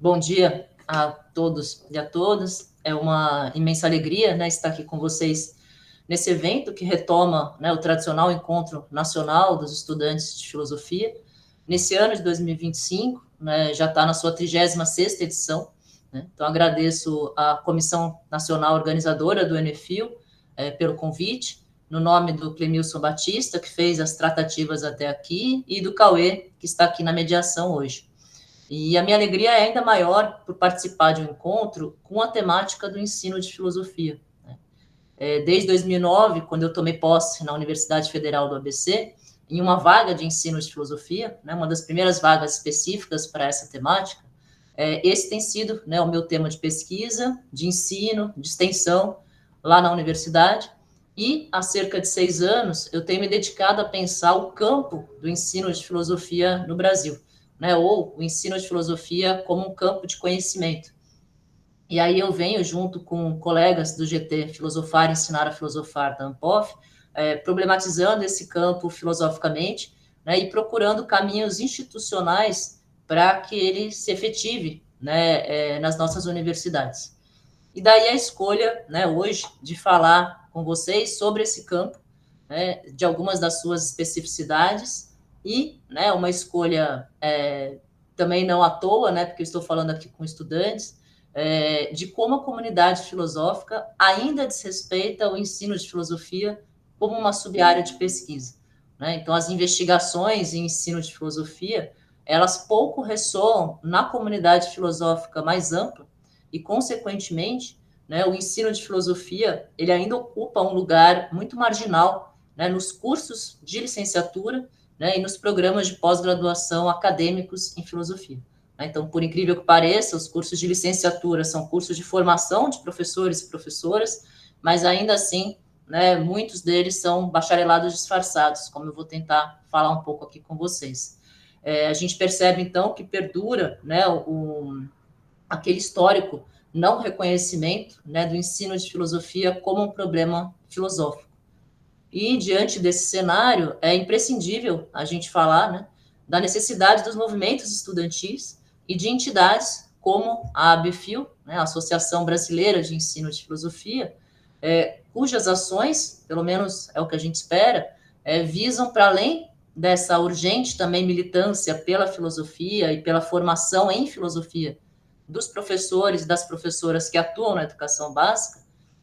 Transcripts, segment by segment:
Bom dia a todos e a todas. É uma imensa alegria, né, estar aqui com vocês nesse evento que retoma, né, o tradicional encontro nacional dos estudantes de filosofia. Nesse ano de 2025, né, já está na sua 36ª edição. Né? Então, agradeço à Comissão Nacional Organizadora do Enefil pelo convite, no nome do Clemilson Batista, que fez as tratativas até aqui, e do Cauê, que está aqui na mediação hoje. E a minha alegria é ainda maior por participar de um encontro com a temática do ensino de filosofia. Desde 2009, quando eu tomei posse na Universidade Federal do ABC, em uma vaga de ensino de filosofia, né, uma das primeiras vagas específicas para essa temática, esse tem sido, né, o meu tema de pesquisa, de ensino, de extensão, lá na universidade, e há cerca de 6 anos eu tenho me dedicado a pensar o campo do ensino de filosofia no Brasil, né, ou o ensino de filosofia como um campo de conhecimento. E aí eu venho, junto com colegas do GT Filosofar e Ensinar a Filosofar da ANPOF, problematizando esse campo filosoficamente, né, e procurando caminhos institucionais para que ele se efetive, né, nas nossas universidades. E daí a escolha, né, hoje, de falar com vocês sobre esse campo, né, de algumas das suas especificidades, e, né, uma escolha também não à toa, né, porque eu estou falando aqui com estudantes, de como a comunidade filosófica ainda desrespeita o ensino de filosofia como uma sub-área de pesquisa. Né? Então, as investigações em ensino de filosofia, elas pouco ressoam na comunidade filosófica mais ampla e, consequentemente, né, o ensino de filosofia ele ainda ocupa um lugar muito marginal, né, nos cursos de licenciatura, né, e nos programas de pós-graduação acadêmicos em filosofia. Então, por incrível que pareça, os cursos de licenciatura são cursos de formação de professores e professoras, mas ainda assim, né, muitos deles são bacharelados disfarçados, como eu vou tentar falar um pouco aqui com vocês. A gente percebe, então, que perdura, né, aquele histórico não reconhecimento, né, do ensino de filosofia como um problema filosófico. E, diante desse cenário, é imprescindível a gente falar, né, da necessidade dos movimentos estudantis e de entidades como a ABFIL, né, a Associação Brasileira de Ensino de Filosofia, cujas ações, pelo menos é o que a gente espera, visam, para além dessa urgente também militância pela filosofia e pela formação em filosofia dos professores e das professoras que atuam na educação básica,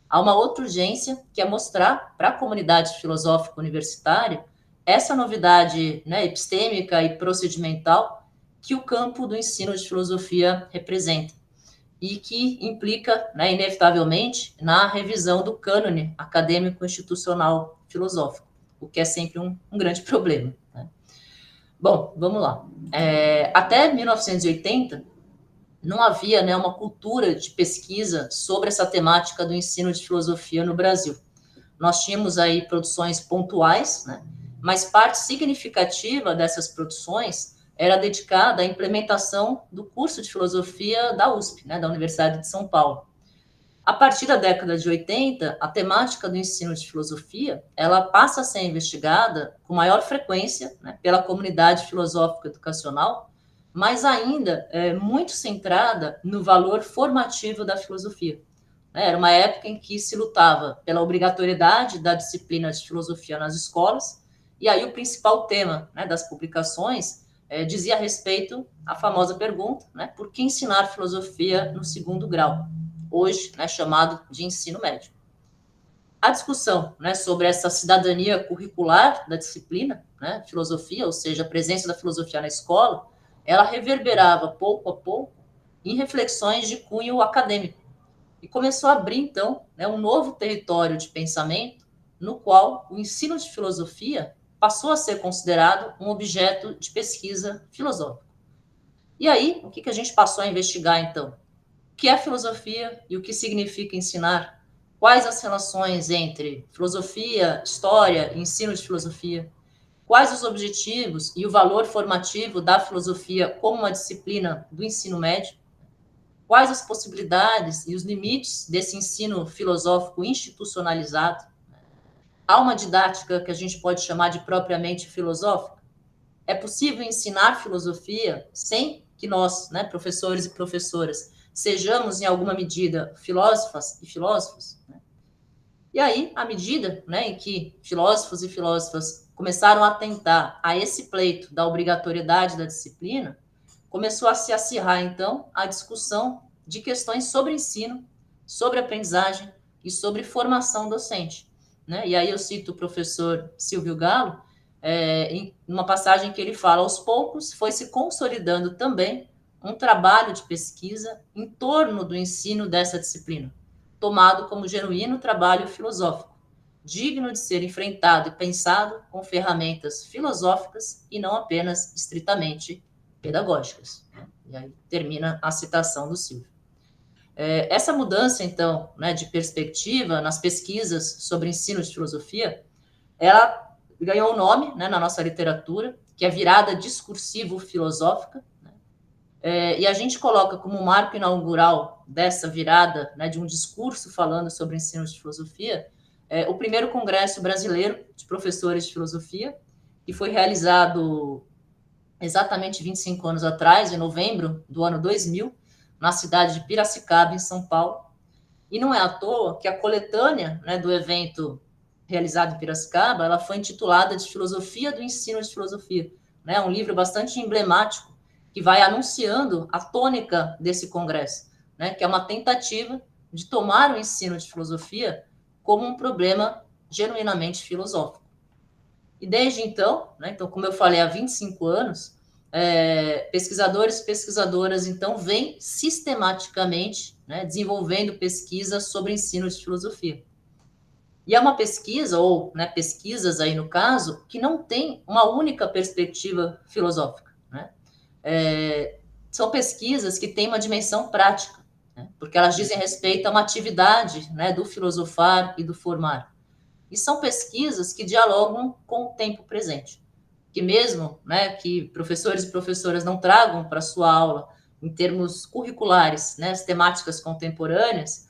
há uma outra urgência, que é mostrar para a comunidade filosófica universitária essa novidade, né, epistêmica e procedimental que o campo do ensino de filosofia representa e que implica, né, inevitavelmente, na revisão do cânone acadêmico institucional filosófico, o que é sempre um grande problema. Né? Bom, vamos lá. Até 1980, não havia, né, uma cultura de pesquisa sobre essa temática do ensino de filosofia no Brasil. Nós tínhamos aí produções pontuais, né, mas parte significativa dessas produções era dedicada à implementação do curso de filosofia da USP, né, da Universidade de São Paulo. A partir da década de 80, a temática do ensino de filosofia, ela passa a ser investigada com maior frequência, né, pela comunidade filosófica educacional, mas ainda muito centrada no valor formativo da filosofia. Era uma época em que se lutava pela obrigatoriedade da disciplina de filosofia nas escolas, e aí o principal tema, né, das publicações dizia respeito à famosa pergunta, né, por que ensinar filosofia no 2º grau, hoje, né, chamado de ensino médio. A discussão, né, sobre essa cidadania curricular da disciplina, né, filosofia, ou seja, a presença da filosofia na escola, ela reverberava pouco a pouco em reflexões de cunho acadêmico e começou a abrir, então, né, um novo território de pensamento no qual o ensino de filosofia passou a ser considerado um objeto de pesquisa filosófica. E aí, o que a gente passou a investigar, então? O que é filosofia e o que significa ensinar? Quais as relações entre filosofia, história e ensino de filosofia? Quais os objetivos e o valor formativo da filosofia como uma disciplina do ensino médio? Quais as possibilidades e os limites desse ensino filosófico institucionalizado? Há uma didática que a gente pode chamar de propriamente filosófica? É possível ensinar filosofia sem que nós, né, professores e professoras, sejamos, em alguma medida, filósofas e filósofos, né? E aí, à medida, né, em que filósofos e filósofas começaram a atentar a esse pleito da obrigatoriedade da disciplina, começou a se acirrar, então, a discussão de questões sobre ensino, sobre aprendizagem e sobre formação docente, né? E aí eu cito o professor Silvio Galo, em uma passagem que ele fala: aos poucos foi se consolidando também um trabalho de pesquisa em torno do ensino dessa disciplina, tomado como genuíno trabalho filosófico, digno de ser enfrentado e pensado com ferramentas filosóficas e não apenas estritamente pedagógicas. E aí termina a citação do Silvio. Essa mudança, então, né, de perspectiva nas pesquisas sobre ensino de filosofia, ela ganhou um nome, né, na nossa literatura, que é virada discursivo-filosófica, né? E a gente coloca como marco inaugural dessa virada, né, de um discurso falando sobre ensino de filosofia, o primeiro Congresso Brasileiro de Professores de Filosofia, que foi realizado exatamente 25 anos atrás, em novembro do ano 2000, na cidade de Piracicaba, em São Paulo. E não é à toa que a coletânea, né, do evento realizado em Piracicaba, ela foi intitulada de Filosofia do Ensino de Filosofia, né, um livro bastante emblemático que vai anunciando a tônica desse congresso, né, que é uma tentativa de tomar o ensino de filosofia como um problema genuinamente filosófico. E desde então, né, então, como eu falei, há 25 anos, pesquisadores e pesquisadoras, então, vêm sistematicamente, né, desenvolvendo pesquisas sobre ensino de filosofia. E é uma pesquisa, ou, né, pesquisas aí no caso, que não tem uma única perspectiva filosófica, né? São pesquisas que têm uma dimensão prática, né, porque elas dizem respeito a uma atividade, né, do filosofar e do formar. E são pesquisas que dialogam com o tempo presente, que mesmo, né, que professores e professoras não tragam para a sua aula, em termos curriculares, né, as temáticas contemporâneas,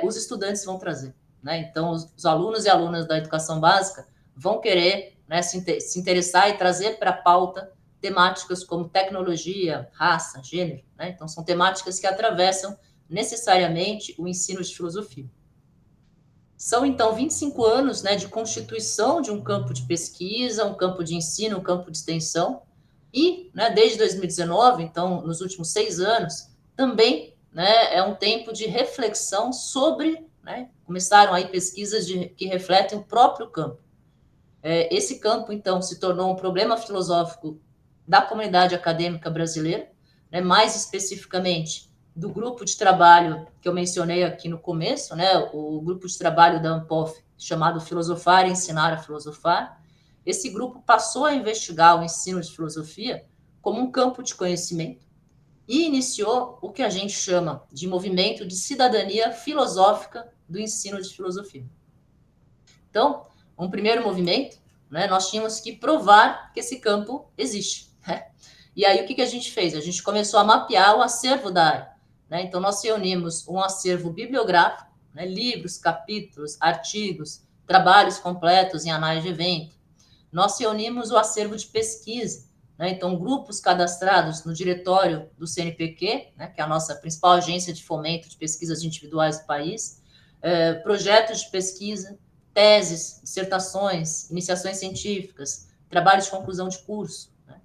os estudantes vão trazer, né? Então, os alunos e alunas da educação básica vão querer, né, se interessar e trazer para a pauta temáticas como tecnologia, raça, gênero, né? Então, são temáticas que atravessam necessariamente o ensino de filosofia. São, então, 25 anos, né, de constituição de um campo de pesquisa, um campo de ensino, um campo de extensão, e, né, desde 2019, então, nos últimos 6 anos, também, né, é um tempo de reflexão sobre, né, começaram aí pesquisas que refletem o próprio campo. Esse campo, então, se tornou um problema filosófico da comunidade acadêmica brasileira, né, mais especificamente do grupo de trabalho que eu mencionei aqui no começo, né, o grupo de trabalho da ANPOF, chamado Filosofar e Ensinar a Filosofar. Esse grupo passou a investigar o ensino de filosofia como um campo de conhecimento e iniciou o que a gente chama de movimento de cidadania filosófica do ensino de filosofia. Então, um primeiro movimento, né, nós tínhamos que provar que esse campo existe, né? E aí, o que a gente fez? A gente começou a mapear o acervo da área, né? Então, nós reunimos um acervo bibliográfico, né, livros, capítulos, artigos, trabalhos completos em anais de evento. Nós reunimos o acervo de pesquisa, né? Então, grupos cadastrados no diretório do CNPq, né, que é a nossa principal agência de fomento de pesquisas individuais do país, projetos de pesquisa, teses, dissertações, iniciações científicas, trabalhos de conclusão de curso, né?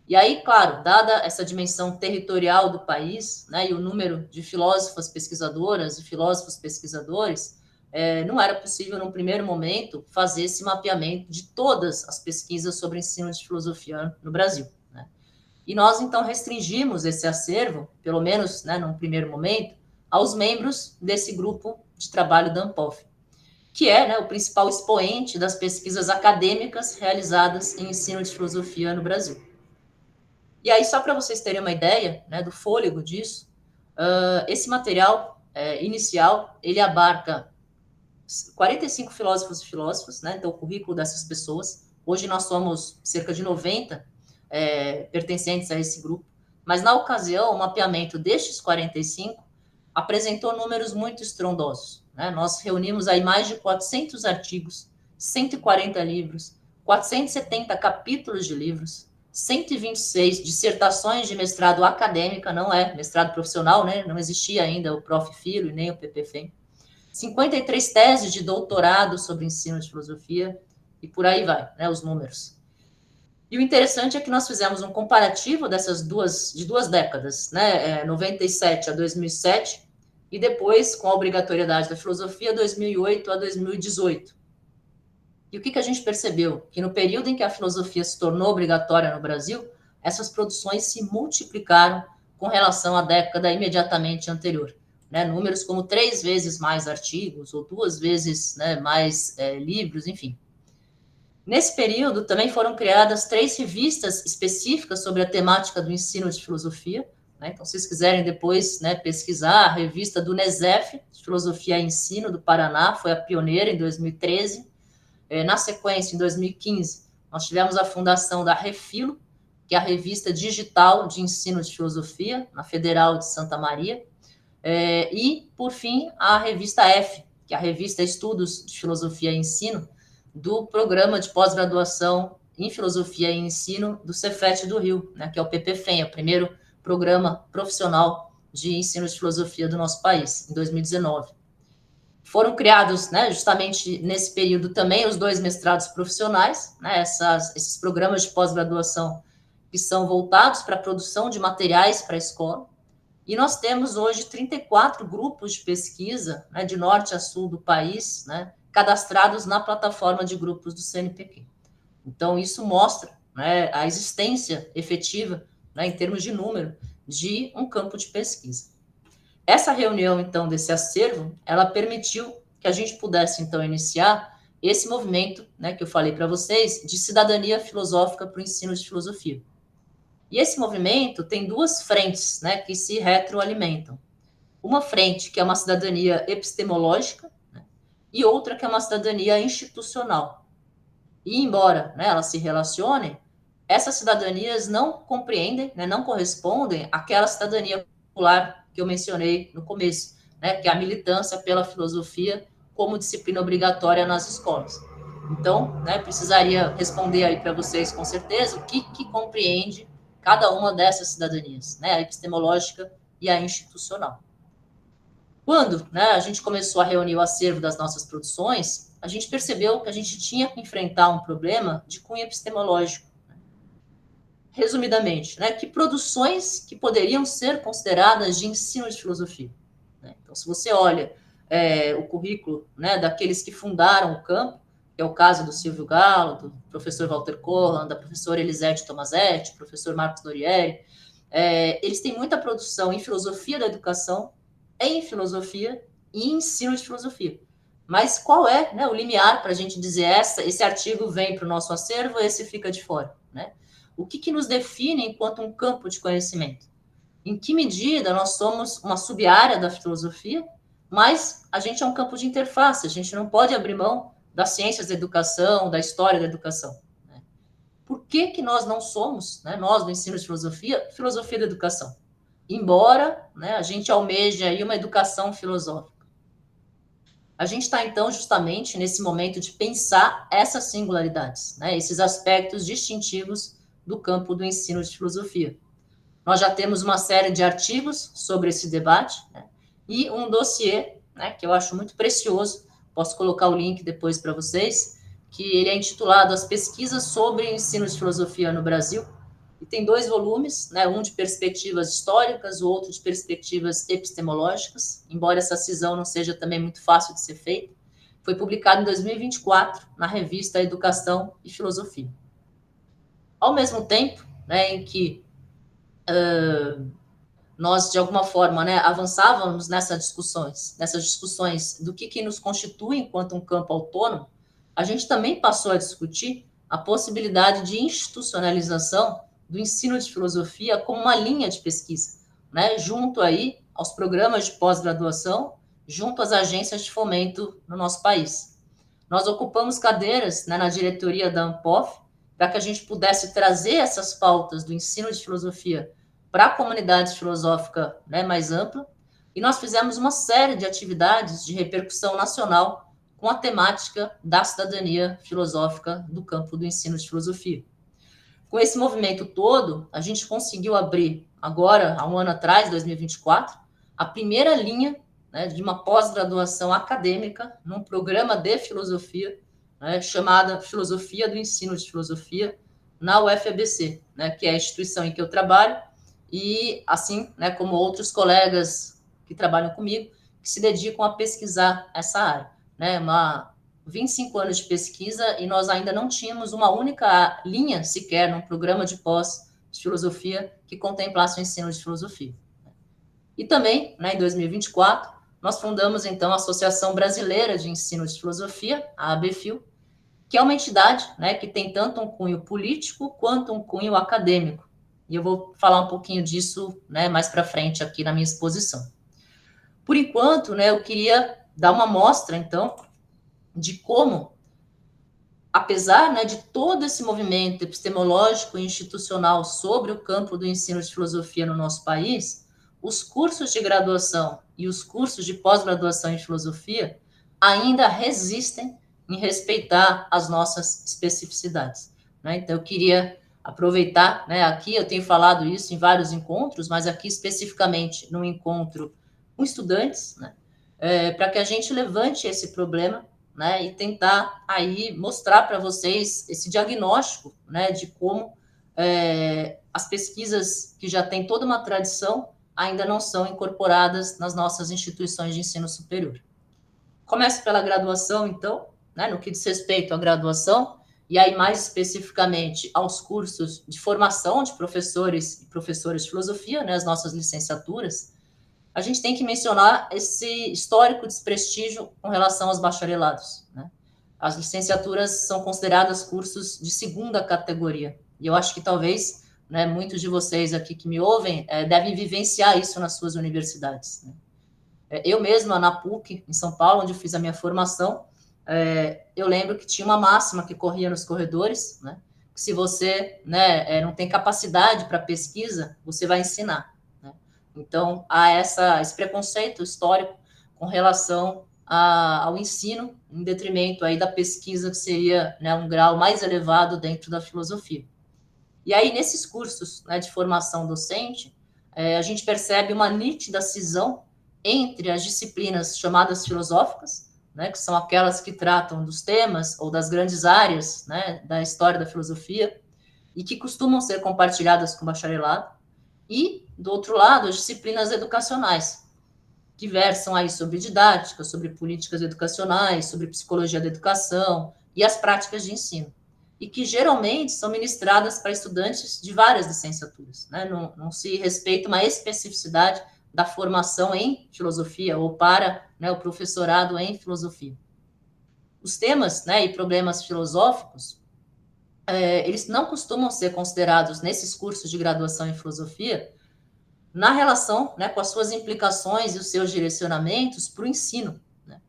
E aí, claro, dada essa dimensão territorial do país, né, e o número de filósofas pesquisadoras e filósofos pesquisadores, não era possível, num primeiro momento, fazer esse mapeamento de todas as pesquisas sobre ensino de filosofia no Brasil, né? E nós, então, restringimos esse acervo, pelo menos, né, num primeiro momento, aos membros desse grupo de trabalho da ANPOF, que é, né, o principal expoente das pesquisas acadêmicas realizadas em ensino de filosofia no Brasil. E aí, só para vocês terem uma ideia, né, do fôlego disso, esse material inicial, ele abarca 45 filósofos e filósofas, né, então o currículo dessas pessoas. Hoje nós somos cerca de 90 pertencentes a esse grupo, mas na ocasião, o mapeamento destes 45 apresentou números muito estrondosos, né? Nós reunimos aí mais de 400 artigos, 140 livros, 470 capítulos de livros, 126 dissertações de mestrado acadêmica, não é mestrado profissional, né? Não existia ainda o Prof. Filho e nem o PPFEM. 53 teses de doutorado sobre ensino de filosofia, e por aí vai, né, os números. E o interessante é que nós fizemos um comparativo dessas duas décadas, né, 97 a 2007, e depois, com a obrigatoriedade da filosofia, 2008 a 2018. E o que a gente percebeu? Que no período em que a filosofia se tornou obrigatória no Brasil, essas produções se multiplicaram com relação à década imediatamente anterior. Né? Números como 3 vezes mais artigos, ou 2 vezes, né, mais livros, enfim. Nesse período, também foram criadas 3 revistas específicas sobre a temática do ensino de filosofia. Né? Então, se vocês quiserem depois, né, pesquisar, a revista do NESEF, de Filosofia e Ensino, do Paraná, foi a pioneira em 2013. Na sequência, em 2015, nós tivemos a fundação da Refilo, que é a revista digital de ensino de filosofia, na Federal de Santa Maria. E, por fim, a revista F, que é a revista Estudos de Filosofia e Ensino, do programa de pós-graduação em Filosofia e Ensino do Cefet do Rio, né, que é o PPFEM, o primeiro programa profissional de ensino de filosofia do nosso país, em 2019. Foram criados, né, justamente nesse período também, os 2 mestrados profissionais, né, esses programas de pós-graduação que são voltados para a produção de materiais para a escola. E nós temos hoje 34 grupos de pesquisa, né, de norte a sul do país, né, cadastrados na plataforma de grupos do CNPq. Então, isso mostra, né, a existência efetiva, né, em termos de número, de um campo de pesquisa. Essa reunião, então, desse acervo, ela permitiu que a gente pudesse, então, iniciar esse movimento, né, que eu falei para vocês, de cidadania filosófica para o ensino de filosofia. E esse movimento tem 2 frentes, né, que se retroalimentam. Uma frente, que é uma cidadania epistemológica, né, e outra, que é uma cidadania institucional. E, embora, né, elas se relacionem, essas cidadanias não compreendem, né, não correspondem àquela cidadania popular que eu mencionei no começo, né, que é a militância pela filosofia como disciplina obrigatória nas escolas. Então, né, precisaria responder aí para vocês com certeza o que compreende cada uma dessas cidadanias, né, a epistemológica e a institucional. Quando, né, a gente começou a reunir o acervo das nossas produções, a gente percebeu que a gente tinha que enfrentar um problema de cunho epistemológico. Resumidamente, né, que produções que poderiam ser consideradas de ensino de filosofia. Né? Então, se você olha o currículo, né, daqueles que fundaram o campo, que é o caso do Silvio Galo, do professor Walter Kohan, da professora Elisete Tomazetti, professor Marcos Dorieri, eles têm muita produção em filosofia da educação, em filosofia e em ensino de filosofia. Mas qual é, né, o limiar para a gente dizer esse artigo vem para o nosso acervo, esse fica de fora, né? O que nos define enquanto um campo de conhecimento? Em que medida nós somos uma sub-área da filosofia, mas a gente é um campo de interface, a gente não pode abrir mão das ciências da educação, da história da educação. Né? Por que nós não somos, né, nós do ensino de filosofia, filosofia da educação? Embora, né, a gente almeje aí uma educação filosófica. A gente está, então, justamente nesse momento de pensar essas singularidades, né, esses aspectos distintivos do campo do ensino de filosofia. Nós já temos uma série de artigos sobre esse debate, né, e um dossiê, né, que eu acho muito precioso, posso colocar o link depois para vocês, que ele é intitulado As Pesquisas sobre Ensino de Filosofia no Brasil, e tem 2 volumes, né, um de perspectivas históricas, o outro de perspectivas epistemológicas, embora essa cisão não seja também muito fácil de ser feita. Foi publicado em 2024 na revista Educação e Filosofia. Ao mesmo tempo, né, em que nós, de alguma forma, né, avançávamos nessas discussões do que nos constitui enquanto um campo autônomo, a gente também passou a discutir a possibilidade de institucionalização do ensino de filosofia como uma linha de pesquisa, né, junto aí aos programas de pós-graduação, junto às agências de fomento no nosso país. Nós ocupamos cadeiras, né, na diretoria da ANPOF, para que a gente pudesse trazer essas pautas do ensino de filosofia para a comunidade filosófica, né, mais ampla, e nós fizemos uma série de atividades de repercussão nacional com a temática da cidadania filosófica do campo do ensino de filosofia. Com esse movimento todo, a gente conseguiu abrir, agora, há um ano atrás, 2024, a primeira linha, né, de uma pós-graduação acadêmica num programa de filosofia, né, chamada Filosofia do Ensino de Filosofia, na UFABC, né, que é a instituição em que eu trabalho, e assim, né, como outros colegas que trabalham comigo, que se dedicam a pesquisar essa área, né, 25 anos de pesquisa, e nós ainda não tínhamos uma única linha sequer num programa de pós de filosofia que contemplasse o ensino de filosofia. E também, né, em 2024, nós fundamos, então, a Associação Brasileira de Ensino de Filosofia, a ABFIL, que é uma entidade, né, que tem tanto um cunho político quanto um cunho acadêmico. E eu vou falar um pouquinho disso, né, mais para frente aqui na minha exposição. Por enquanto, né, eu queria dar uma amostra, então, de como, apesar, né, de todo esse movimento epistemológico e institucional sobre o campo do ensino de filosofia no nosso país, os cursos de graduação e os cursos de pós-graduação em filosofia ainda resistem em respeitar as nossas especificidades, né? Então, eu queria aproveitar, né, aqui eu tenho falado isso em vários encontros, mas aqui especificamente no encontro com estudantes, né, para que a gente levante esse problema, né, e tentar aí mostrar para vocês esse diagnóstico, né, de como as pesquisas que já têm toda uma tradição ainda não são incorporadas nas nossas instituições de ensino superior. Começo pela graduação, então, né, no que diz respeito à graduação, e aí mais especificamente aos cursos de formação de professores e professoras de filosofia, né, as nossas licenciaturas, a gente tem que mencionar esse histórico desprestígio com relação aos bacharelados, né? As licenciaturas são consideradas cursos de segunda categoria, e eu acho que talvez, né, muitos de vocês aqui que me ouvem devem vivenciar isso nas suas universidades, né? Eu mesma, na PUC, em São Paulo, onde eu fiz a minha formação, eu lembro que tinha uma máxima que corria nos corredores, né, que se você, né, não tem capacidade para pesquisa, você vai ensinar, né? Então, há esse preconceito histórico com relação ao ensino, em detrimento aí da pesquisa, que seria, né, um grau mais elevado dentro da filosofia. E aí, nesses cursos, né, de formação docente, a gente percebe uma nítida cisão entre as disciplinas chamadas filosóficas, né, que são aquelas que tratam dos temas ou das grandes áreas, né, da história da filosofia, e que costumam ser compartilhadas com o bacharelado, e, do outro lado, as disciplinas educacionais, que versam aí sobre didática, sobre políticas educacionais, sobre psicologia da educação e as práticas de ensino, e que geralmente são ministradas para estudantes de várias licenciaturas, né? Não se respeita uma especificidade da formação em filosofia ou para, né, o professorado em filosofia. Os temas, né, e problemas filosóficos, eles não costumam ser considerados nesses cursos de graduação em filosofia na relação, né, com as suas implicações e os seus direcionamentos para o ensino, né?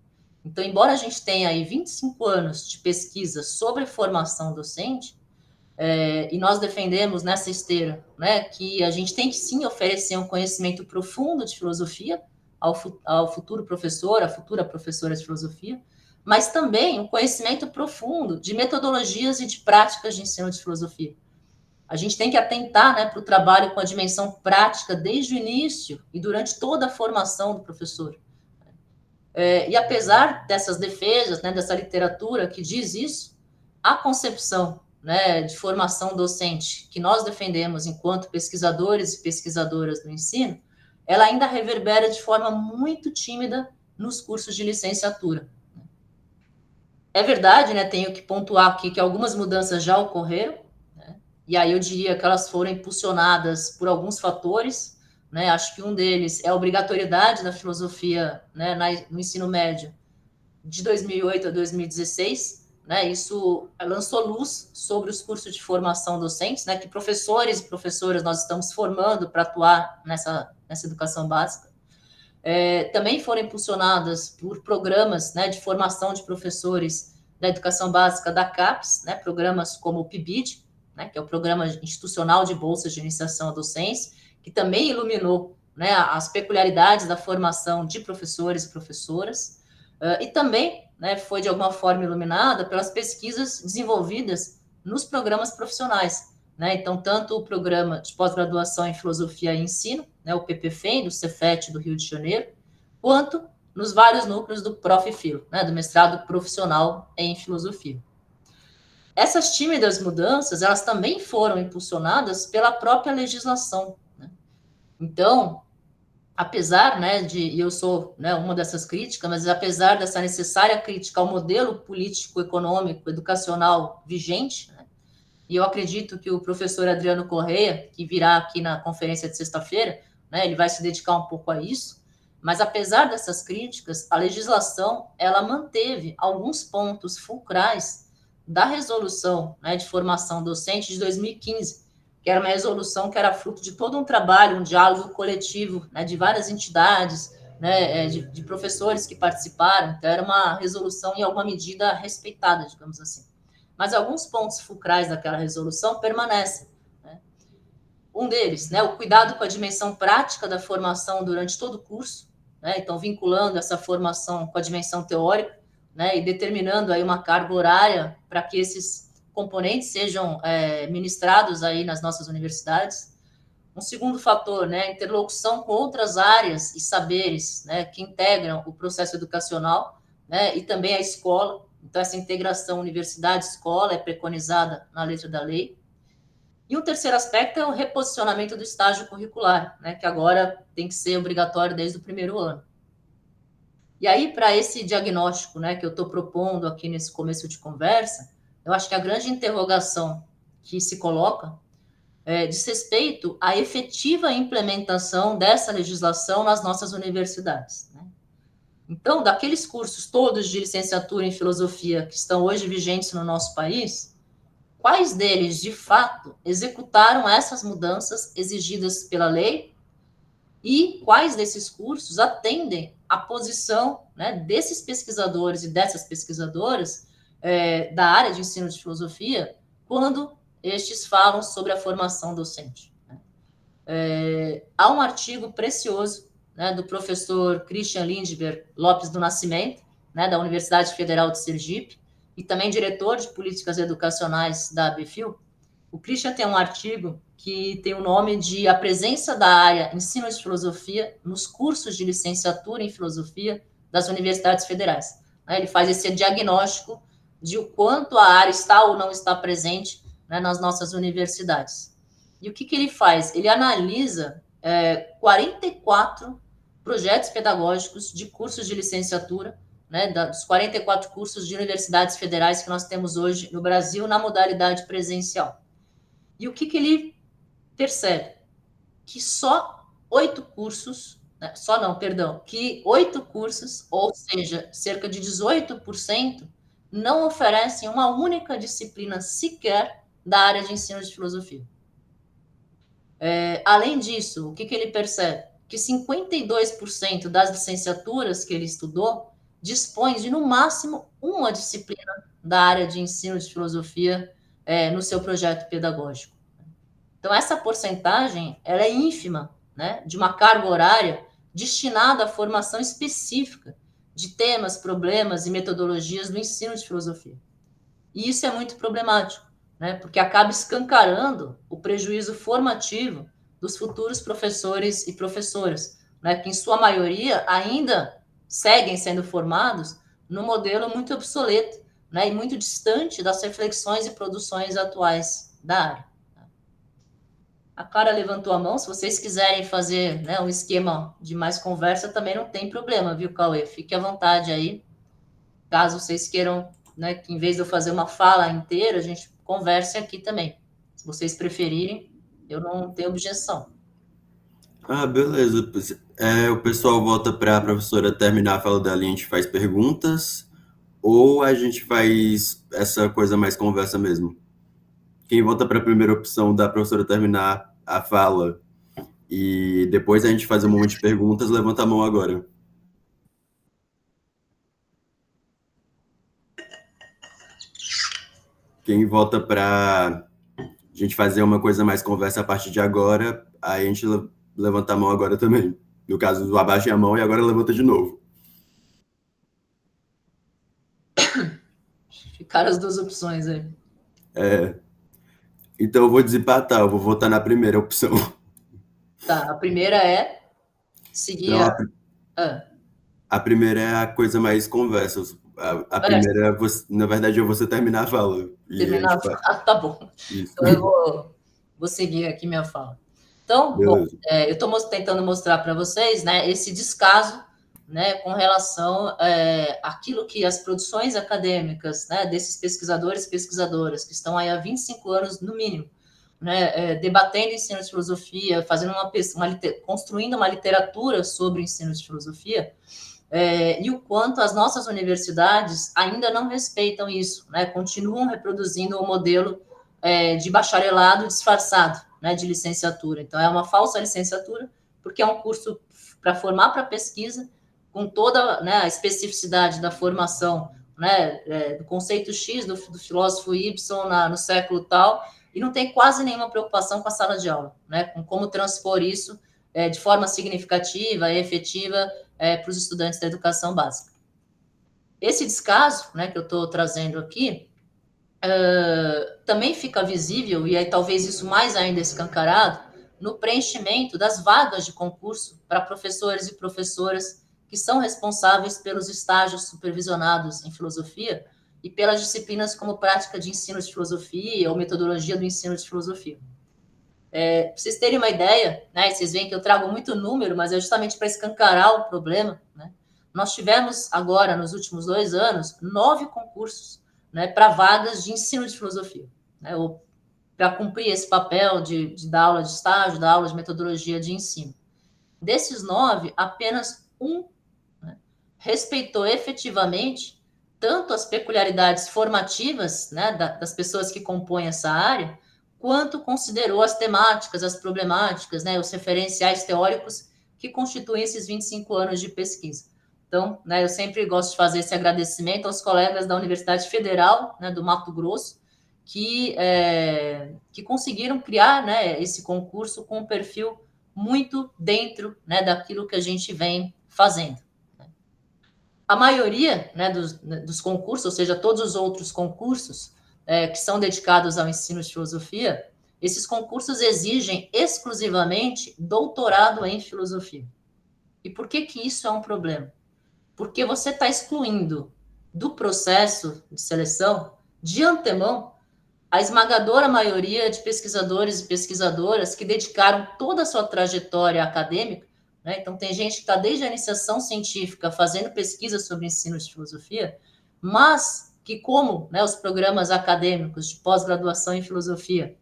Então, embora a gente tenha aí 25 anos de pesquisa sobre formação docente, e nós defendemos nessa esteira, né, que a gente tem que sim oferecer um conhecimento profundo de filosofia ao futuro professor, à futura professora de filosofia, mas também um conhecimento profundo de metodologias e de práticas de ensino de filosofia. A gente tem que atentar, né, para o trabalho com a dimensão prática desde o início e durante toda a formação do professor. E apesar dessas defesas, né, dessa literatura que diz isso, a concepção, né, de formação docente que nós defendemos enquanto pesquisadores e pesquisadoras do ensino, ela ainda reverbera de forma muito tímida nos cursos de licenciatura. É verdade, né, tenho que pontuar aqui que algumas mudanças já ocorreram, né, e aí eu diria que elas foram impulsionadas por alguns fatores, né? Acho que um deles é a obrigatoriedade da filosofia, né, no ensino médio de 2008 a 2016, né? Isso lançou luz sobre os cursos de formação docentes, né, que professores e professoras nós estamos formando para atuar nessa educação básica. Também foram impulsionadas por programas, né, de formação de professores da educação básica da CAPES, né, programas como o PIBID, né, que é o Programa Institucional de Bolsas de Iniciação à Docência, que também iluminou, né, as peculiaridades da formação de professores e professoras, e também, né, foi de alguma forma iluminada pelas pesquisas desenvolvidas nos programas profissionais, né? Então, tanto o programa de pós-graduação em filosofia e ensino, né, o PPFEM, do Cefet do Rio de Janeiro, quanto nos vários núcleos do Profifilo, né, do mestrado profissional em filosofia. Essas tímidas mudanças, elas também foram impulsionadas pela própria legislação, né? Então, apesar, né, e eu sou, né, uma dessas críticas, mas apesar dessa necessária crítica ao modelo político, econômico, educacional vigente, né, e eu acredito que o professor Adriano Correia, que virá aqui na conferência de sexta-feira, né, ele vai se dedicar um pouco a isso, mas apesar dessas críticas, a legislação, ela manteve alguns pontos fulcrais da resolução, né, de formação docente de 2015, que era uma resolução que era fruto de todo um trabalho, um diálogo coletivo, né, de várias entidades, né, de professores que participaram. Então, era uma resolução, em alguma medida, respeitada, digamos assim. Mas alguns pontos fulcrais daquela resolução permanecem, né? Um deles, né, o cuidado com a dimensão prática da formação durante todo o curso, né? Então, vinculando essa formação com a dimensão teórica, né, e determinando aí uma carga horária para que esses componentes sejam ministrados aí nas nossas universidades. Um segundo fator, né, a interlocução com outras áreas e saberes, né, que integram o processo educacional, né, e também a escola. Então, essa integração universidade-escola é preconizada na letra da lei. E um terceiro aspecto é o reposicionamento do estágio curricular, né, que agora tem que ser obrigatório desde o primeiro ano. E aí, para esse diagnóstico, né, que eu estou propondo aqui nesse começo de conversa, eu acho que a grande interrogação que se coloca diz respeito à efetiva implementação dessa legislação nas nossas universidades, né? Então, daqueles cursos todos de licenciatura em filosofia que estão hoje vigentes no nosso país, quais deles, de fato, executaram essas mudanças exigidas pela lei e quais desses cursos atendem à posição, né, desses pesquisadores e dessas pesquisadoras da área de ensino de filosofia quando estes falam sobre a formação docente, né? Há um artigo precioso, né, do professor Christian Lindbergh Lopes do Nascimento, né, da Universidade Federal de Sergipe, e também diretor de políticas educacionais da ABFIL. O Christian tem um artigo que tem o nome de A Presença da Área Ensino de Filosofia nos cursos de licenciatura em filosofia das universidades federais. Ele faz esse diagnóstico de o quanto a área está ou não está presente, né, nas nossas universidades. E o que ele faz? Ele analisa 44 projetos pedagógicos de cursos de licenciatura, né, dos 44 cursos de universidades federais que nós temos hoje no Brasil na modalidade presencial. E o que ele percebe? Que só 8 cursos, né, que 8 cursos, ou seja, cerca de 18%, não oferecem uma única disciplina sequer da área de ensino de filosofia. Além disso, o que ele percebe? Que 52% das licenciaturas que ele estudou dispõe de, no máximo, uma disciplina da área de ensino de filosofia no seu projeto pedagógico. Então, essa porcentagem ela é ínfima, né, de uma carga horária destinada à formação específica de temas, problemas e metodologias do ensino de filosofia. E isso é muito problemático, né, porque acaba escancarando o prejuízo formativo dos futuros professores e professoras, né, que, em sua maioria, ainda seguem sendo formados num modelo muito obsoleto, né, e muito distante das reflexões e produções atuais da área. A Clara levantou a mão. Se vocês quiserem fazer, né, um esquema de mais conversa, também não tem problema, viu, Cauê? Fique à vontade aí. Caso vocês queiram, né, que em vez de eu fazer uma fala inteira, a gente converse aqui também. Se vocês preferirem, eu não tenho objeção. Ah, beleza. O pessoal volta para a professora terminar a fala dela e a gente faz perguntas, ou a gente faz essa coisa mais conversa mesmo? Quem volta para a primeira opção da professora terminar a fala e depois a gente faz um monte de perguntas, levanta a mão agora. Quem volta para a gente fazer uma coisa mais conversa a partir de agora, aí a gente levanta a mão agora também. No caso, abaixa a mão e agora levanta de novo. Ficaram as duas opções aí. É, Então eu vou desempatar, eu vou votar na primeira opção. Tá, a primeira é seguir Então, a... Ah, a primeira é a coisa mais conversa. A é, primeira, é você, na verdade, é você terminar a fala. E a gente terminar. faz Tá bom. isso. Então eu vou seguir aqui minha fala. Então, bom, Beleza. eu estou tentando mostrar para vocês, né, esse descaso, né, com relação àquilo que as produções acadêmicas, né, desses pesquisadores e pesquisadoras que estão aí há 25 anos no mínimo, né, debatendo ensino de filosofia, fazendo construindo uma literatura sobre o ensino de filosofia, e o quanto as nossas universidades ainda não respeitam isso, né, continuam reproduzindo o modelo de bacharelado disfarçado, né, de licenciatura. Então, é uma falsa licenciatura, porque é um curso para formar para pesquisa, com toda, né, a especificidade da formação, né, do conceito X do filósofo Y no século tal, e não tem quase nenhuma preocupação com a sala de aula, né, com como transpor isso de forma significativa e efetiva para os estudantes da educação básica. Esse descaso, né, que eu estou trazendo aqui, também fica visível, e aí talvez isso mais ainda escancarado, no preenchimento das vagas de concurso para professores e professoras que são responsáveis pelos estágios supervisionados em filosofia e pelas disciplinas como prática de ensino de filosofia ou metodologia do ensino de filosofia. Para vocês terem uma ideia, né, vocês veem que eu trago muito número, mas é justamente para escancarar o problema, né? Nós tivemos agora, nos últimos 2 anos, 9 concursos, né, para vagas de ensino de filosofia, né, ou para cumprir esse papel de dar aula de estágio, dar aula de metodologia de ensino. Desses 9, apenas um, né, respeitou efetivamente tanto as peculiaridades formativas, né, das pessoas que compõem essa área, quanto considerou as temáticas, as problemáticas, né, os referenciais teóricos que constituem esses 25 anos de pesquisa. Então, né, eu sempre gosto de fazer esse agradecimento aos colegas da Universidade Federal, né, do Mato Grosso, que conseguiram criar, né, esse concurso com um perfil muito dentro, né, daquilo que a gente vem fazendo. A maioria, né, dos concursos, ou seja, todos os outros concursos que são dedicados ao ensino de filosofia, esses concursos exigem exclusivamente doutorado em filosofia. E por que isso é um problema? Porque você está excluindo do processo de seleção, de antemão, a esmagadora maioria de pesquisadores e pesquisadoras que dedicaram toda a sua trajetória acadêmica, né? Então, tem gente que está desde a iniciação científica fazendo pesquisa sobre ensino de filosofia, mas que, como, né, os programas acadêmicos de pós-graduação em filosofia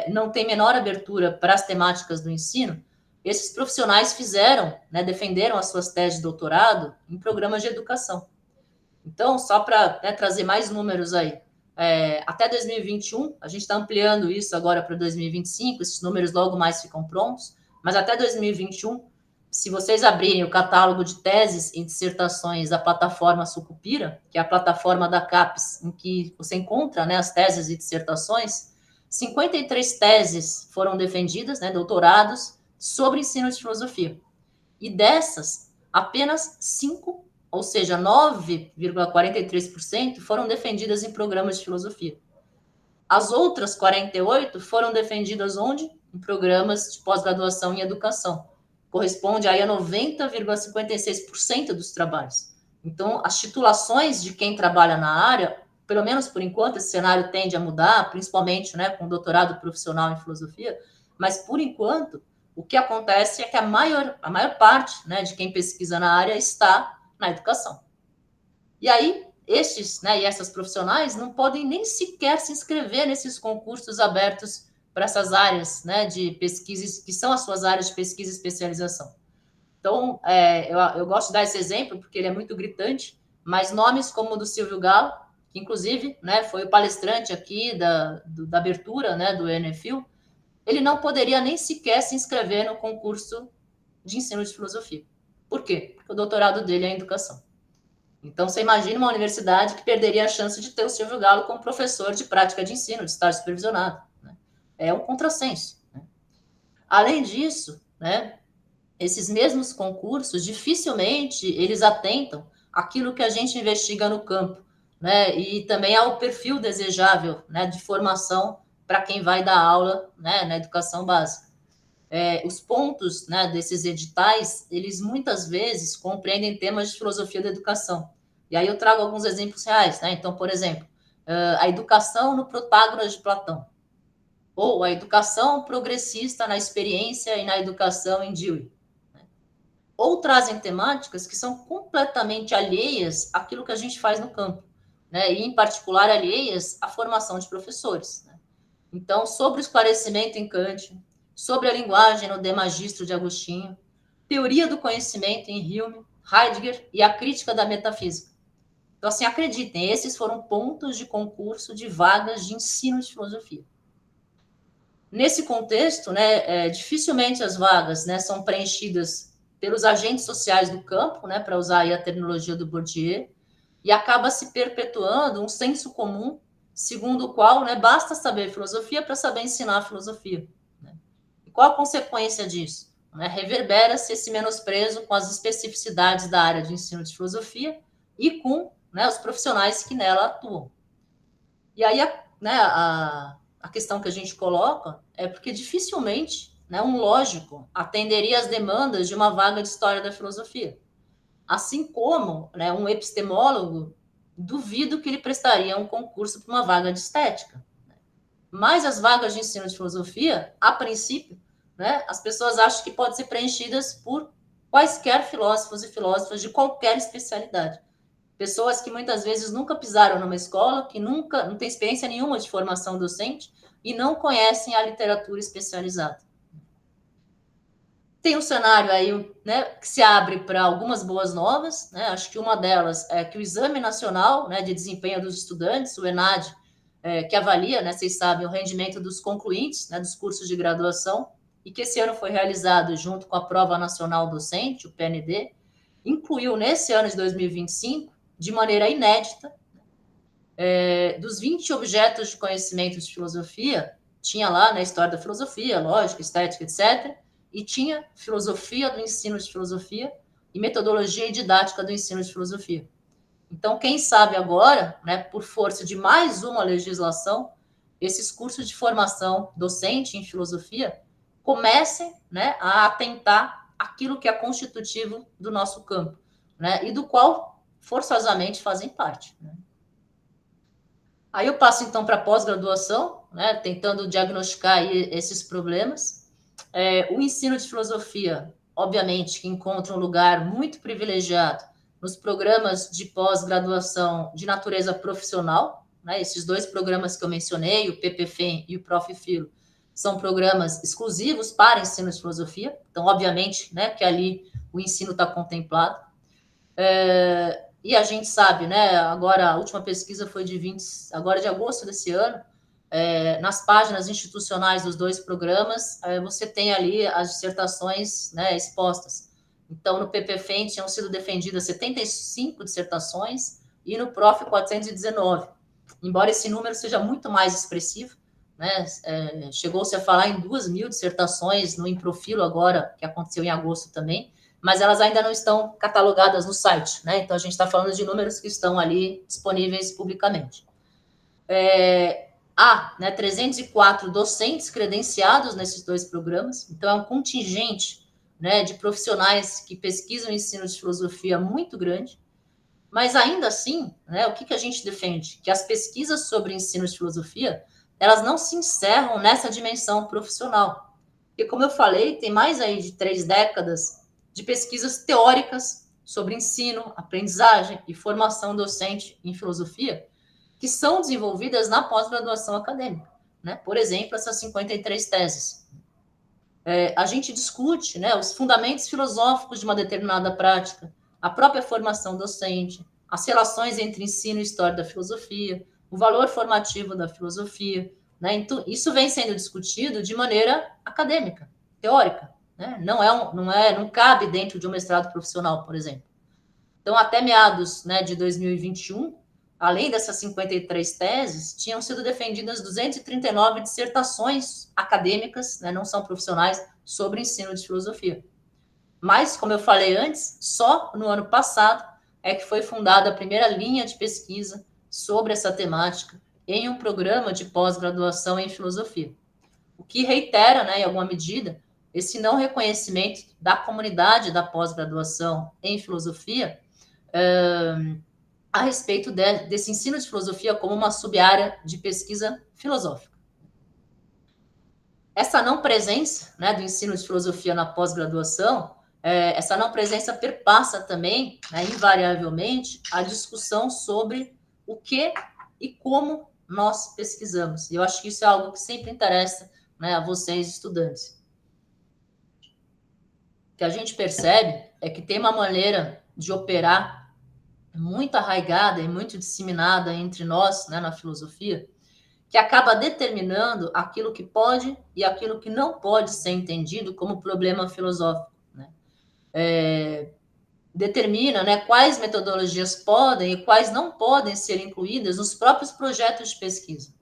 não tem menor abertura para as temáticas do ensino, esses profissionais fizeram, né, defenderam as suas teses de doutorado em programas de educação. Então, só para, né, trazer mais números aí, até 2021, a gente está ampliando isso agora para 2025, esses números logo mais ficam prontos, mas até 2021, se vocês abrirem o catálogo de teses e dissertações da plataforma Sucupira, que é a plataforma da CAPES, em que você encontra, né, as teses e dissertações, 53 teses foram defendidas, né, doutorados, sobre ensino de filosofia. E dessas, apenas 5, ou seja, 9,43% foram defendidas em programas de filosofia. As outras 48 foram defendidas onde? Em programas de pós-graduação em educação. Corresponde aí a 90,56% dos trabalhos. Então, as titulações de quem trabalha na área, pelo menos por enquanto, esse cenário tende a mudar, principalmente, né, com doutorado profissional em filosofia, mas por enquanto, o que acontece é que a maior parte, né, de quem pesquisa na área está na educação. E aí, estes, né, e essas profissionais não podem nem sequer se inscrever nesses concursos abertos para essas áreas, né, de pesquisa, que são as suas áreas de pesquisa e especialização. Então, eu gosto de dar esse exemplo, porque ele é muito gritante, mas nomes como o do Silvio Galo, que inclusive, né, foi o palestrante aqui da abertura, né, do ENEFIL, ele não poderia nem sequer se inscrever no concurso de ensino de filosofia. Por quê? Porque o doutorado dele é em educação. Então, você imagina uma universidade que perderia a chance de ter o Silvio Galo como professor de prática de ensino, de estágio supervisionado, né? É um contrassenso, né? Além disso, né, esses mesmos concursos, dificilmente eles atentam àquilo que a gente investiga no campo, né, e também ao perfil desejável, né, de formação para quem vai dar aula, né, na educação básica. Os pontos, né, desses editais, eles muitas vezes compreendem temas de filosofia da educação. E aí eu trago alguns exemplos reais, né? Então, por exemplo, a educação no Protágoras de Platão, ou a educação progressista na experiência e na educação em Dewey. Ou trazem temáticas que são completamente alheias àquilo que a gente faz no campo, né? E, em particular, alheias à formação de professores, né? Então, sobre o esclarecimento em Kant, sobre a linguagem no De Magistro de Agostinho, teoria do conhecimento em Hume, Heidegger e a crítica da metafísica. Então, assim, acreditem, esses foram pontos de concurso de vagas de ensino de filosofia. Nesse contexto, né, dificilmente as vagas, né, são preenchidas pelos agentes sociais do campo, né, para usar aí a terminologia do Bourdieu, e acaba se perpetuando um senso comum segundo o qual, né, basta saber filosofia para saber ensinar filosofia. Né? E qual a consequência disso? Né? Reverbera-se esse menosprezo com as especificidades da área de ensino de filosofia e com, né, os profissionais que nela atuam. E aí a questão que a gente coloca é porque dificilmente, né, um lógico atenderia às demandas de uma vaga de história da filosofia. Assim como, né, um epistemólogo, duvido que ele prestaria um concurso para uma vaga de estética. Mas as vagas de ensino de filosofia, a princípio, né, as pessoas acham que podem ser preenchidas por quaisquer filósofos e filósofas de qualquer especialidade. Pessoas que muitas vezes nunca pisaram numa escola, que nunca não têm experiência nenhuma de formação docente e não conhecem a literatura especializada. Tem um cenário aí, né, que se abre para algumas boas novas, né? Acho que uma delas é que o Exame Nacional, né, de Desempenho dos Estudantes, o ENAD, que avalia, né, vocês sabem, o rendimento dos concluintes, né, dos cursos de graduação, e que esse ano foi realizado junto com a Prova Nacional Docente, o PND, incluiu nesse ano de 2025, de maneira inédita, dos 20 objetos de conhecimento de filosofia, tinha lá, né, história da filosofia, lógica, estética, etc., e tinha filosofia do ensino de filosofia e metodologia e didática do ensino de filosofia. Então, quem sabe agora, né, por força de mais uma legislação, esses cursos de formação docente em filosofia comecem, né, a atentar aquilo que é constitutivo do nosso campo, né, e do qual forçosamente fazem parte. Né? Aí eu passo, então, para a pós-graduação, né, tentando diagnosticar aí esses problemas. O ensino de filosofia, obviamente, que encontra um lugar muito privilegiado nos programas de pós-graduação de natureza profissional, né, esses dois programas que eu mencionei, o PPFEM e o ProfFilo, são programas exclusivos para ensino de filosofia, então, obviamente, né, que ali o ensino está contemplado. E a gente sabe, né, agora a última pesquisa foi agora de agosto desse ano, nas páginas institucionais dos dois programas, você tem ali as dissertações, né, expostas. Então, no PPFEM tinham sido defendidas 75 dissertações e no PROF 419. Embora esse número seja muito mais expressivo, né, chegou-se a falar em 2.000 dissertações no Improfilo agora, que aconteceu em agosto também, mas elas ainda não estão catalogadas no site, né? Então, a gente está falando de números que estão ali disponíveis publicamente. Há, né, 304 docentes credenciados nesses dois programas, então é um contingente, né, de profissionais que pesquisam ensino de filosofia muito grande, mas ainda assim, né, o que a gente defende? Que as pesquisas sobre ensino de filosofia, elas não se encerram nessa dimensão profissional. Porque, como eu falei, tem mais aí de 3 décadas de pesquisas teóricas sobre ensino, aprendizagem e formação docente em filosofia, que são desenvolvidas na pós-graduação acadêmica. Né? Por exemplo, essas 53 teses. A gente discute, né, os fundamentos filosóficos de uma determinada prática, a própria formação docente, as relações entre ensino e história da filosofia, o valor formativo da filosofia. Né? Então, isso vem sendo discutido de maneira acadêmica, teórica. Né? Não cabe dentro de um mestrado profissional, por exemplo. Então, até meados, né, de 2021, além dessas 53 teses, tinham sido defendidas 239 dissertações acadêmicas, né, não são profissionais, sobre ensino de filosofia. Mas, como eu falei antes, só no ano passado é que foi fundada a primeira linha de pesquisa sobre essa temática, em um programa de pós-graduação em filosofia. O que reitera, né, em alguma medida, esse não reconhecimento da comunidade da pós-graduação em filosofia a respeito desse ensino de filosofia como uma sub-área de pesquisa filosófica. Essa não presença, né, do ensino de filosofia na pós-graduação, essa não presença perpassa também, né, invariavelmente, a discussão sobre o que e como nós pesquisamos. E eu acho que isso é algo que sempre interessa, né, a vocês, estudantes. O que a gente percebe é que tem uma maneira de operar muito arraigada e muito disseminada entre nós, né, na filosofia, que acaba determinando aquilo que pode e aquilo que não pode ser entendido como problema filosófico, né? Determina, né, quais metodologias podem e quais não podem ser incluídas nos próprios projetos de pesquisa.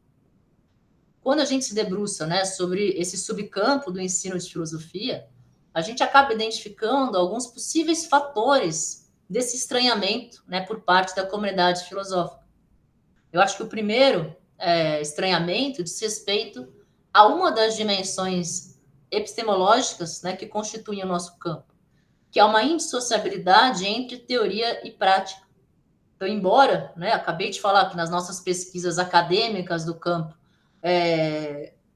Quando a gente se debruça, né, sobre esse subcampo do ensino de filosofia, a gente acaba identificando alguns possíveis fatores desse estranhamento, né, por parte da comunidade filosófica. Eu acho que o primeiro estranhamento diz respeito a uma das dimensões epistemológicas, né, que constituem o nosso campo, que é uma indissociabilidade entre teoria e prática. Então, embora, né, acabei de falar que nas nossas pesquisas acadêmicas do campo,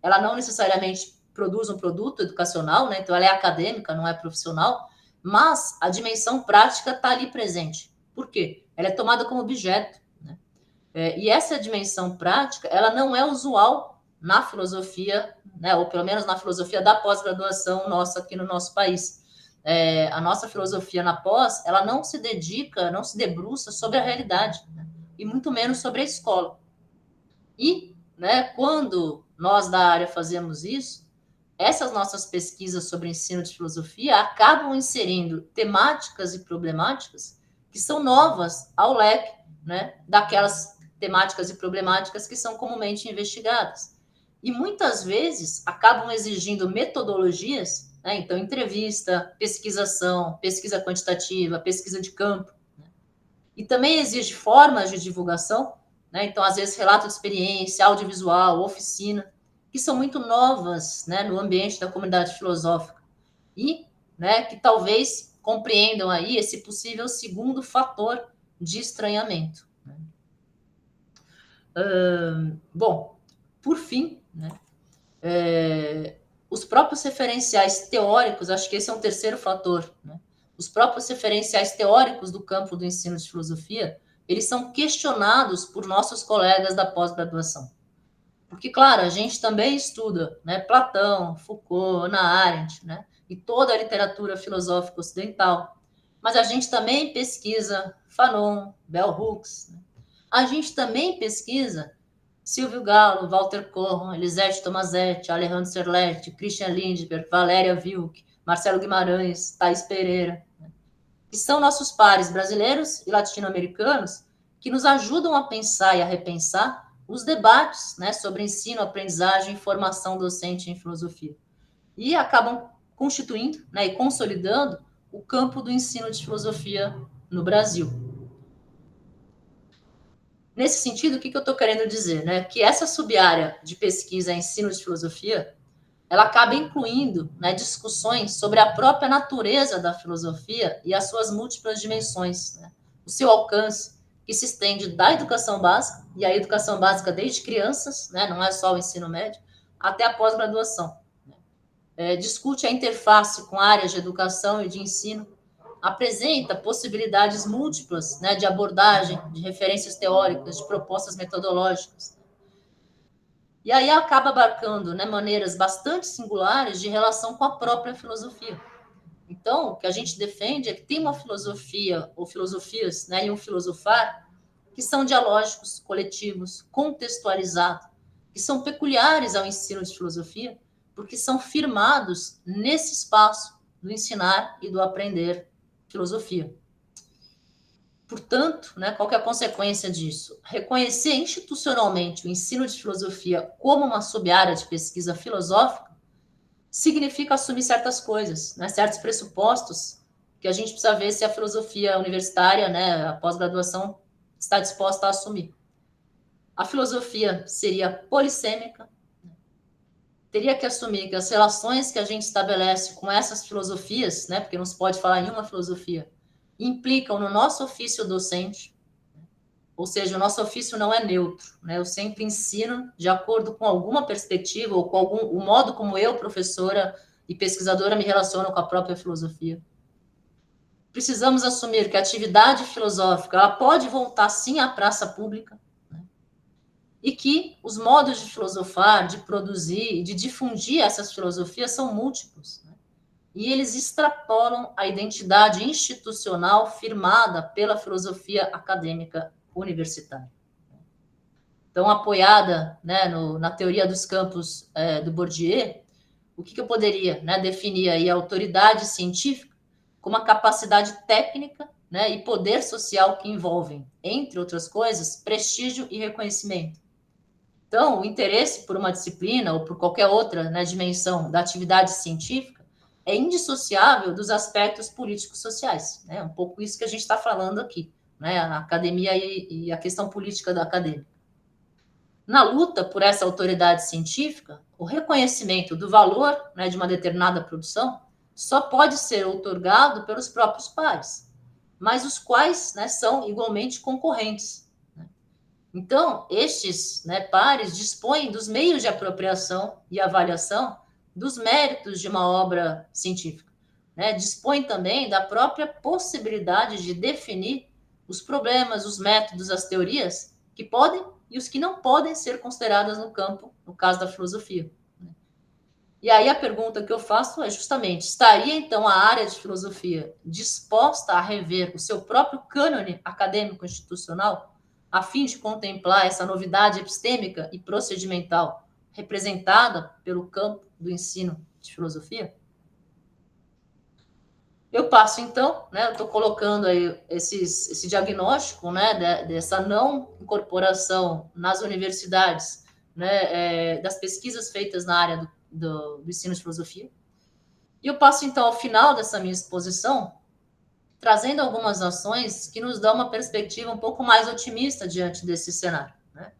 ela não necessariamente produz um produto educacional, né, então ela é acadêmica, não é profissional, mas a dimensão prática está ali presente. Por quê? Ela é tomada como objeto. E essa dimensão prática, ela não é usual na filosofia, né, ou pelo menos na filosofia da pós-graduação nossa aqui no nosso país. A nossa filosofia na pós, ela não se dedica, não se debruça sobre a realidade, né, e muito menos sobre a escola. E, né, quando nós da área fazemos isso, essas nossas pesquisas sobre ensino de filosofia acabam inserindo temáticas e problemáticas que são novas ao leque, né, daquelas temáticas e problemáticas que são comumente investigadas. E muitas vezes acabam exigindo metodologias, né, então entrevista, pesquisação, pesquisa quantitativa, pesquisa de campo, né, e também exige formas de divulgação, né, então às vezes relato de experiência, audiovisual, oficina, que são muito novas, né, no ambiente da comunidade filosófica e, né, que talvez compreendam aí esse possível segundo fator de estranhamento. Né? Bom, por fim, né, os próprios referenciais teóricos, acho que esse é um terceiro fator, né? Os próprios referenciais teóricos do campo do ensino de filosofia, eles são questionados por nossos colegas da pós-graduação. Porque, claro, a gente também estuda, né, Platão, Foucault, Hannah Arendt, né, e toda a literatura filosófica ocidental. Mas a gente também pesquisa Fanon, Bell Hooks. Né? A gente também pesquisa Silvio Gallo, Walter Corron, Elisete Tomazetti, Alejandro Serletti, Christian Lindbergh, Valéria Wilk, Marcelo Guimarães, Thais Pereira, né? Que são nossos pares brasileiros e latino-americanos que nos ajudam a pensar e a repensar os debates, né, sobre ensino, aprendizagem e formação docente em filosofia. E acabam constituindo, né, e consolidando o campo do ensino de filosofia no Brasil. Nesse sentido, o que eu estou querendo dizer? Né? Que essa sub-área de pesquisa em ensino de filosofia, ela acaba incluindo, né, discussões sobre a própria natureza da filosofia e as suas múltiplas dimensões, né? O seu alcance, que se estende da educação básica, e a educação básica desde crianças, né, não é só o ensino médio, até a pós-graduação. Né? Discute a interface com áreas de educação e de ensino, apresenta possibilidades múltiplas, né, de abordagem, de referências teóricas, de propostas metodológicas. E aí acaba abarcando, né, maneiras bastante singulares de relação com a própria filosofia. Então, o que a gente defende é que tem uma filosofia, ou filosofias, né, e um filosofar, que são dialógicos, coletivos, contextualizados, que são peculiares ao ensino de filosofia, porque são firmados nesse espaço do ensinar e do aprender filosofia. Portanto, né, qual que é a consequência disso? Reconhecer institucionalmente o ensino de filosofia como uma sub-área de pesquisa filosófica significa assumir certas coisas, né, certos pressupostos que a gente precisa ver se a filosofia universitária, né, a pós-graduação, está disposta a assumir. a filosofia seria polissêmica, teria que assumir que as relações que a gente estabelece com essas filosofias, né, porque não se pode falar em uma filosofia, implicam no nosso ofício docente, ou seja, o nosso ofício não é neutro, né? Eu sempre ensino de acordo com alguma perspectiva ou com o modo como eu, professora e pesquisadora, me relaciono com a própria filosofia. Precisamos assumir que a atividade filosófica ela pode voltar sim à praça pública, né? E que os modos de filosofar, de produzir, de difundir essas filosofias são múltiplos, né? E eles extrapolam a identidade institucional firmada pela filosofia acadêmica universitária. Então, apoiada, né, na teoria dos campos do Bourdieu, o que eu poderia, né, definir aí a autoridade científica como a capacidade técnica, né, e poder social que envolvem, entre outras coisas, prestígio e reconhecimento. Então, o interesse por uma disciplina ou por qualquer outra, né, dimensão da atividade científica é indissociável dos aspectos políticos sociais. É, né? Um pouco isso que a gente está falando aqui, né? A academia e a questão política da academia. Na luta por essa autoridade científica, o reconhecimento do valor, né, de uma determinada produção só pode ser outorgado pelos próprios pares, mas os quais, né, são igualmente concorrentes. Né? Então, estes, né, pares dispõem dos meios de apropriação e avaliação dos méritos de uma obra científica. Né? Dispõem também da própria possibilidade de definir os problemas, os métodos, as teorias que podem e os que não podem ser consideradas no campo, no caso da filosofia. E aí a pergunta que eu faço é justamente, estaria então a área de filosofia disposta a rever o seu próprio cânone acadêmico institucional, a fim de contemplar essa novidade epistêmica e procedimental representada pelo campo do ensino de filosofia? Eu passo, então, né, eu estou colocando aí esse diagnóstico, né, dessa não incorporação nas universidades, né, das pesquisas feitas na área do ensino de filosofia. E eu passo, então, ao final dessa minha exposição, trazendo algumas ações que nos dão uma perspectiva um pouco mais otimista diante desse cenário. Né?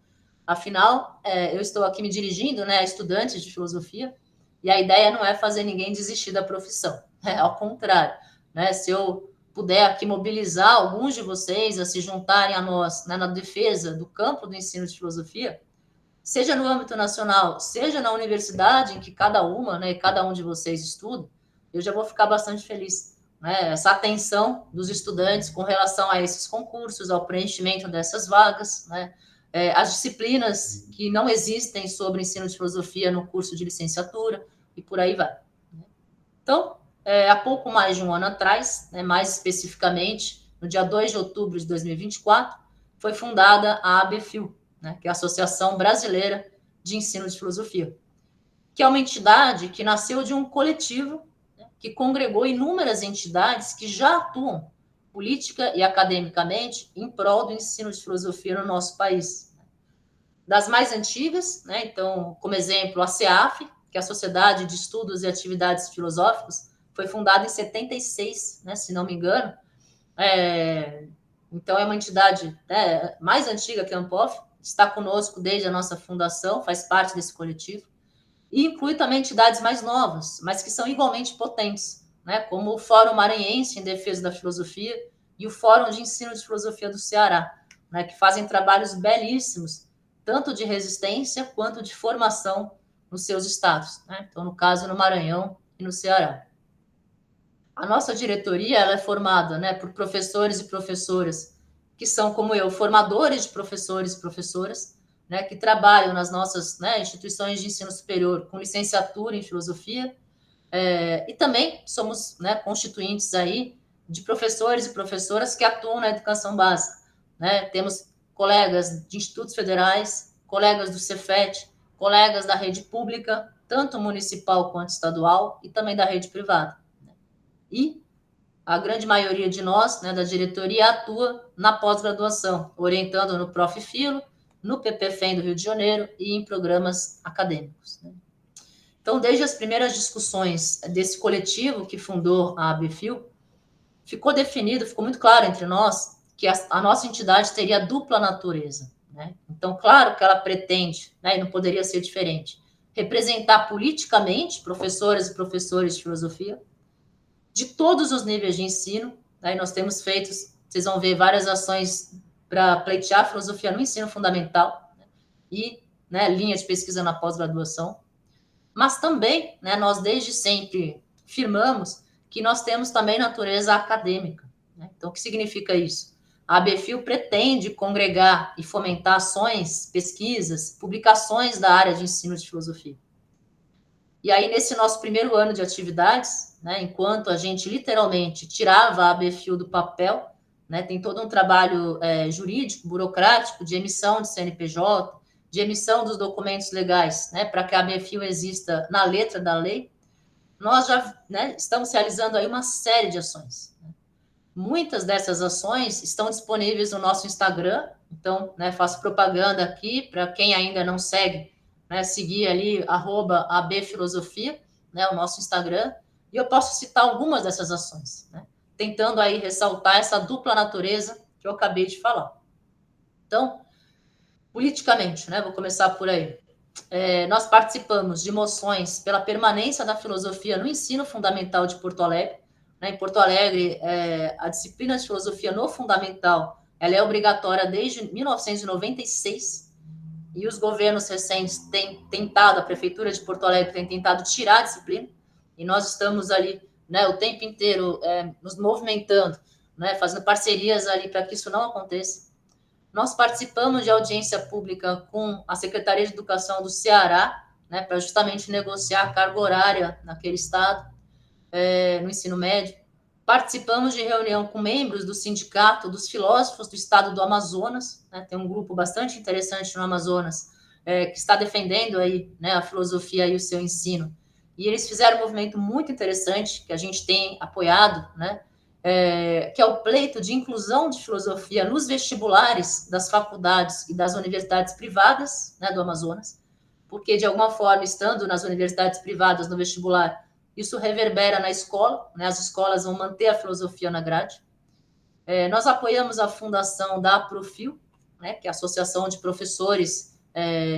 Afinal, eu estou aqui me dirigindo, né, a estudantes de filosofia, e a ideia não é fazer ninguém desistir da profissão, ao contrário. Né, se eu puder aqui mobilizar alguns de vocês a se juntarem a nós, né, na defesa do campo do ensino de filosofia, seja no âmbito nacional, seja na universidade em que cada uma, né, cada um de vocês estuda, eu já vou ficar bastante feliz. Né, essa atenção dos estudantes com relação a esses concursos, ao preenchimento dessas vagas, né, as disciplinas que não existem sobre ensino de filosofia no curso de licenciatura, e por aí vai. Então, há pouco mais de um ano atrás, né, mais especificamente, no dia 2 de outubro de 2024, foi fundada a ABFIL, né, que é a Associação Brasileira de Ensino de Filosofia, que é uma entidade que nasceu de um coletivo, né, que congregou inúmeras entidades que já atuam política e academicamente em prol do ensino de filosofia no nosso país. Das mais antigas, né, então, como exemplo, a SEAF, que é a Sociedade de Estudos e Atividades Filosóficas, foi fundada em 76, né, se não me engano. Então, é uma entidade, né, mais antiga que a ANPOF, está conosco desde a nossa fundação, faz parte desse coletivo, e inclui também entidades mais novas, mas que são igualmente potentes, né, como o Fórum Maranhense em Defesa da Filosofia e o Fórum de Ensino de Filosofia do Ceará, né, que fazem trabalhos belíssimos, tanto de resistência quanto de formação nos seus estados, né? Então, no caso, no Maranhão e no Ceará. A nossa diretoria ela é formada, né, por professores e professoras que são, como eu, formadores de professores e professoras, né, que trabalham nas nossas, né, instituições de ensino superior com licenciatura em filosofia, e também somos, né, constituintes aí de professores e professoras que atuam na educação básica. Né? Temos colegas de institutos federais, colegas do Cefet, colegas da rede pública, tanto municipal quanto estadual, e também da rede privada. E a grande maioria de nós, né, da diretoria, atua na pós-graduação, orientando no Prof. Filo, no PPFEM do Rio de Janeiro e em programas acadêmicos. Né? Então, desde as primeiras discussões desse coletivo que fundou a ABFIL, ficou definido, ficou muito claro entre nós, que a nossa entidade teria dupla natureza. né? Então, claro que ela pretende, né, e não poderia ser diferente, representar politicamente professoras e professores de filosofia de todos os níveis de ensino, né? E nós temos feito, vocês vão ver, várias ações para pleitear filosofia no ensino fundamental, né? E, né, linha de pesquisa na pós-graduação. Mas também, né, nós desde sempre firmamos que nós temos também natureza acadêmica, né? Então, o que significa isso? A ABFIL pretende congregar e fomentar ações, pesquisas, publicações da área de ensino de filosofia. E aí, nesse nosso primeiro ano de atividades, né, enquanto a gente literalmente tirava a ABFIL do papel, né, tem todo um trabalho jurídico, burocrático, de emissão de CNPJ, de emissão dos documentos legais, né, para que a ABFIL exista na letra da lei, nós já, né, estamos realizando aí uma série de ações. Muitas dessas ações estão disponíveis no nosso Instagram, então, né, faço propaganda aqui para quem ainda não segue, né, seguir ali, @abfilosofia, né, o nosso Instagram, e eu posso citar algumas dessas ações, né, tentando aí ressaltar essa dupla natureza que eu acabei de falar. Então, politicamente, né, vou começar por aí. Nós participamos de moções pela permanência da filosofia no ensino fundamental de Porto Alegre. Né? Em Porto Alegre, a disciplina de filosofia no fundamental ela é obrigatória desde 1996, e os governos recentes têm tentado, a Prefeitura de Porto Alegre tem tentado tirar a disciplina, e nós estamos ali, né, o tempo inteiro nos movimentando, né, fazendo parcerias ali para que isso não aconteça. Nós participamos de audiência pública com a Secretaria de Educação do Ceará, né, para justamente negociar a carga horária naquele estado, no ensino médio. Participamos de reunião com membros do Sindicato dos Filósofos do Estado do Amazonas, né, tem um grupo bastante interessante no Amazonas, que está defendendo aí, né, a filosofia e o seu ensino. E eles fizeram um movimento muito interessante, que a gente tem apoiado, né, que é o pleito de inclusão de filosofia nos vestibulares das faculdades e das universidades privadas, né, do Amazonas, porque, de alguma forma, estando nas universidades privadas no vestibular, isso reverbera na escola, né, as escolas vão manter a filosofia na grade. Nós apoiamos a fundação da Aprofil, né, que é a Associação de Professores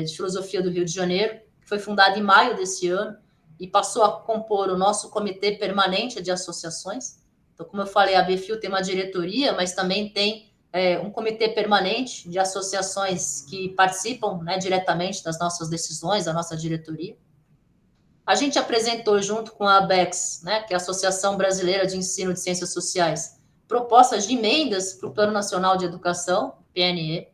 de Filosofia do Rio de Janeiro, que foi fundada em maio desse ano e passou a compor o nosso Comitê Permanente de Associações. Então, como eu falei, a ABFIL tem uma diretoria, mas também tem um comitê permanente de associações que participam, né, diretamente das nossas decisões, da nossa diretoria. A gente apresentou, junto com a ABEX, né, que é a Associação Brasileira de Ensino de Ciências Sociais, propostas de emendas para o Plano Nacional de Educação, PNE.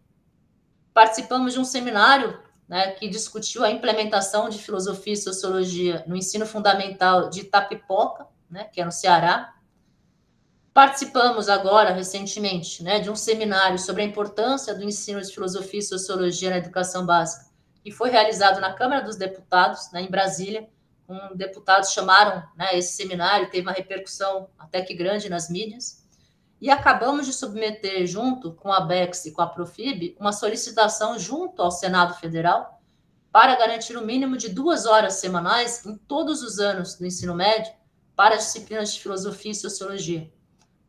Participamos de um seminário, né, que discutiu a implementação de filosofia e sociologia no ensino fundamental de Itapipoca, né, que é no Ceará. Participamos agora, recentemente, né, de um seminário sobre a importância do ensino de filosofia e sociologia na educação básica, que foi realizado na Câmara dos Deputados, né, em Brasília. Deputados chamaram, né, esse seminário, teve uma repercussão até que grande nas mídias. E acabamos de submeter, junto com a ABEX e com a Profib, uma solicitação junto ao Senado Federal para garantir o mínimo de 2 horas semanais em todos os anos do ensino médio para as disciplinas de filosofia e sociologia.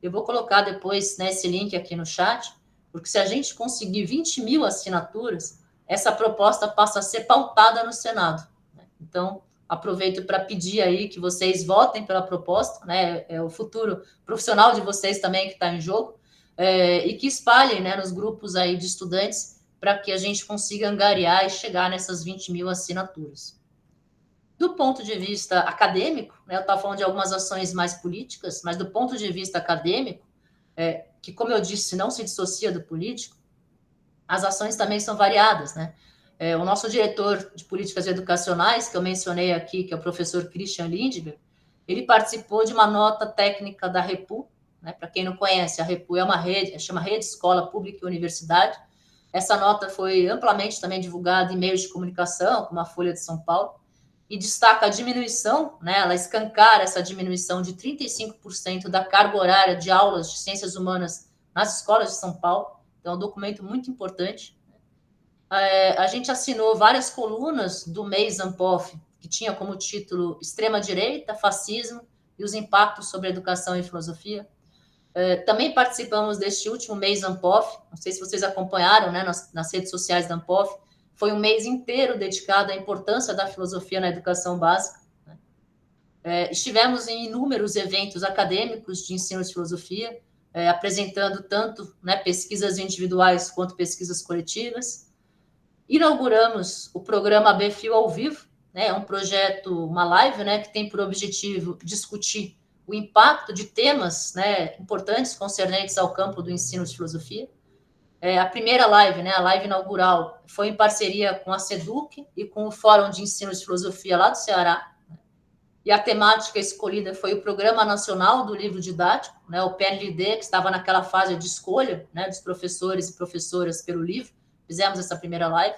Eu vou colocar depois, né, esse link aqui no chat, porque se a gente conseguir 20 mil assinaturas, essa proposta passa a ser pautada no Senado. Né? Então, aproveito para pedir aí que vocês votem pela proposta, né? É o futuro profissional de vocês também que está em jogo, e que espalhem, né, nos grupos aí de estudantes para que a gente consiga angariar e chegar nessas 20 mil assinaturas. Do ponto de vista acadêmico, né, eu estava falando de algumas ações mais políticas, mas do ponto de vista acadêmico, que, como eu disse, não se dissocia do político, as ações também são variadas, né? O nosso diretor de políticas educacionais, que eu mencionei aqui, que é o professor Christian Lindbergh, ele participou de uma nota técnica da REPU, né? Para quem não conhece, a REPU é uma rede, chama Rede Escola Pública e Universidade. Essa nota foi amplamente também divulgada em meios de comunicação, como a Folha de São Paulo, e destaca a diminuição, né? Ela escancara essa diminuição de 35% da carga horária de aulas de ciências humanas nas escolas de São Paulo. Então, é um documento muito importante. A gente assinou várias colunas do mês Ampof, que tinha como título Extrema-Direita, Fascismo e os Impactos sobre a Educação e Filosofia. Também participamos deste último mês da Ampof, não sei se vocês acompanharam, né, nas redes sociais da Ampof, foi um mês inteiro dedicado à importância da filosofia na educação básica. Estivemos em inúmeros eventos acadêmicos de ensino de filosofia, apresentando tanto, né, pesquisas individuais quanto pesquisas coletivas. Inauguramos o programa ABFIO ao vivo, né, é um projeto, uma live, né, que tem por objetivo discutir o impacto de temas, né, importantes concernentes ao campo do ensino de filosofia. A primeira live, né, a live inaugural, foi em parceria com a SEDUC e com o Fórum de Ensino de Filosofia lá do Ceará. E a temática escolhida foi o Programa Nacional do Livro Didático, né, o PNLD, que estava naquela fase de escolha, né, dos professores e professoras pelo livro. Fizemos essa primeira live.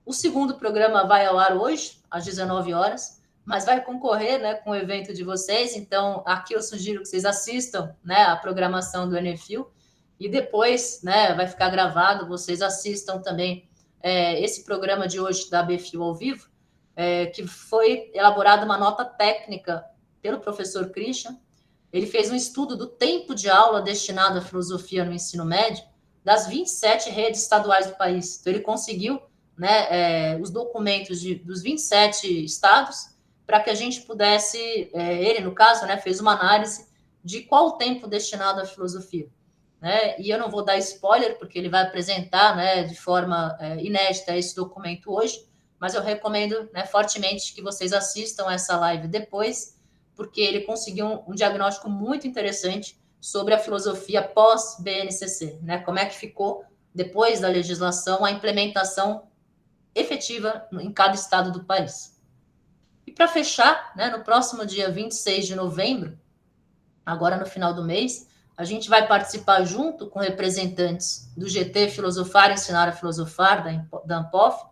O segundo programa vai ao ar hoje, às 19 horas, mas vai concorrer, né, com o evento de vocês. Então, aqui eu sugiro que vocês assistam, né, a programação do NFIL e depois, né, vai ficar gravado, vocês assistam também esse programa de hoje da ABFIO ao vivo, que foi elaborada uma nota técnica pelo professor Christian. Ele fez um estudo do tempo de aula destinado à filosofia no ensino médio das 27 redes estaduais do país. Então, ele conseguiu, né, os documentos dos 27 estados para que a gente pudesse, ele, no caso, né, fez uma análise de qual o tempo destinado à filosofia. Né? E eu não vou dar spoiler, porque ele vai apresentar, né, de forma inédita esse documento hoje, mas eu recomendo, né, fortemente que vocês assistam essa live depois, porque ele conseguiu um diagnóstico muito interessante sobre a filosofia pós-BNCC, né? Como é que ficou, depois da legislação, a implementação efetiva em cada estado do país. E para fechar, né, no próximo dia 26 de novembro, agora no final do mês, a gente vai participar junto com representantes do GT Filosofar e Ensinar a Filosofar, da Ampof,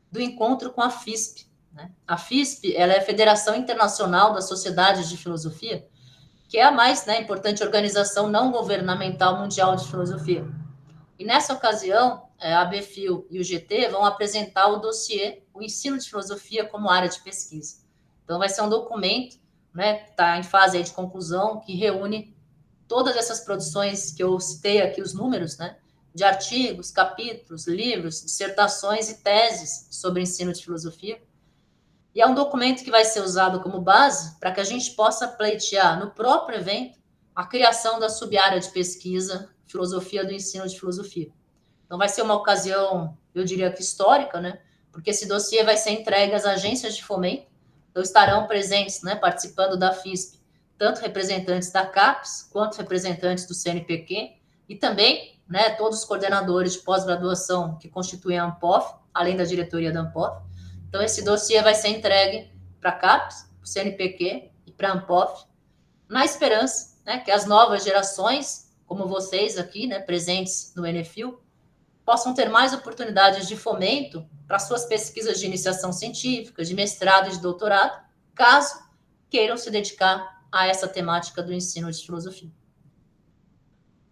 do encontro com a FISP. Né? A FISP, ela é a Federação Internacional das Sociedades de Filosofia, que é a mais, né, importante organização não governamental mundial de filosofia. E nessa ocasião, a ABFIO e o GT vão apresentar o dossiê, o ensino de filosofia como área de pesquisa. Então, vai ser um documento, né, que está em fase aí de conclusão, que reúne todas essas produções que eu citei aqui, os números, né, de artigos, capítulos, livros, dissertações e teses sobre ensino de filosofia. E é um documento que vai ser usado como base para que a gente possa pleitear no próprio evento a criação da sub-área de pesquisa Filosofia do Ensino de Filosofia. Então, vai ser uma ocasião, eu diria que histórica, né? Porque esse dossiê vai ser entregue às agências de fomento, então estarão presentes, né, participando da FISP, tanto representantes da CAPES, quanto representantes do CNPq, e também, né, todos os coordenadores de pós-graduação que constituem a Ampof, além da diretoria da Ampof. Então, esse dossiê vai ser entregue para a CAPES, para o CNPq e para a Ampof, na esperança, né, que as novas gerações, como vocês aqui, né, presentes no NFIL, possam ter mais oportunidades de fomento para suas pesquisas de iniciação científica, de mestrado e de doutorado, caso queiram se dedicar a essa temática do ensino de filosofia.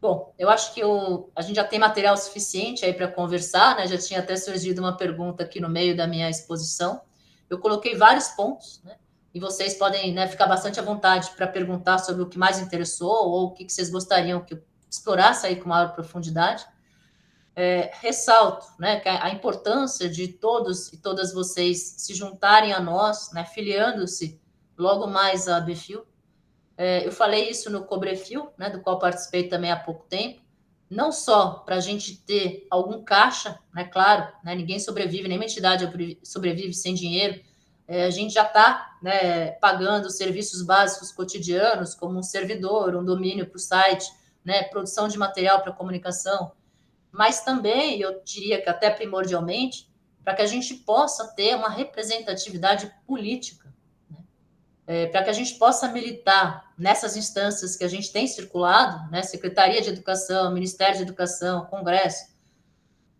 Bom, eu acho que a gente já tem material suficiente aí para conversar, né? Já tinha até surgido uma pergunta aqui no meio da minha exposição. Eu coloquei vários pontos, né? E vocês podem, né, ficar bastante à vontade para perguntar sobre o que mais interessou ou o que vocês gostariam que eu explorasse aí com maior profundidade. Ressalto, né, que a importância de todos e todas vocês se juntarem a nós, né, filiando-se logo mais à ABFIO. Eu falei isso no Cobrefil, né, do qual participei também há pouco tempo, não só para a gente ter algum caixa, né, claro, né, ninguém sobrevive, nenhuma entidade sobrevive sem dinheiro, a gente já está, né, pagando serviços básicos cotidianos, como um servidor, um domínio para o site, né, produção de material para comunicação, mas também, eu diria que até primordialmente, para que a gente possa ter uma representatividade política, para que a gente possa militar nessas instâncias que a gente tem circulado, né, Secretaria de Educação, Ministério de Educação, Congresso,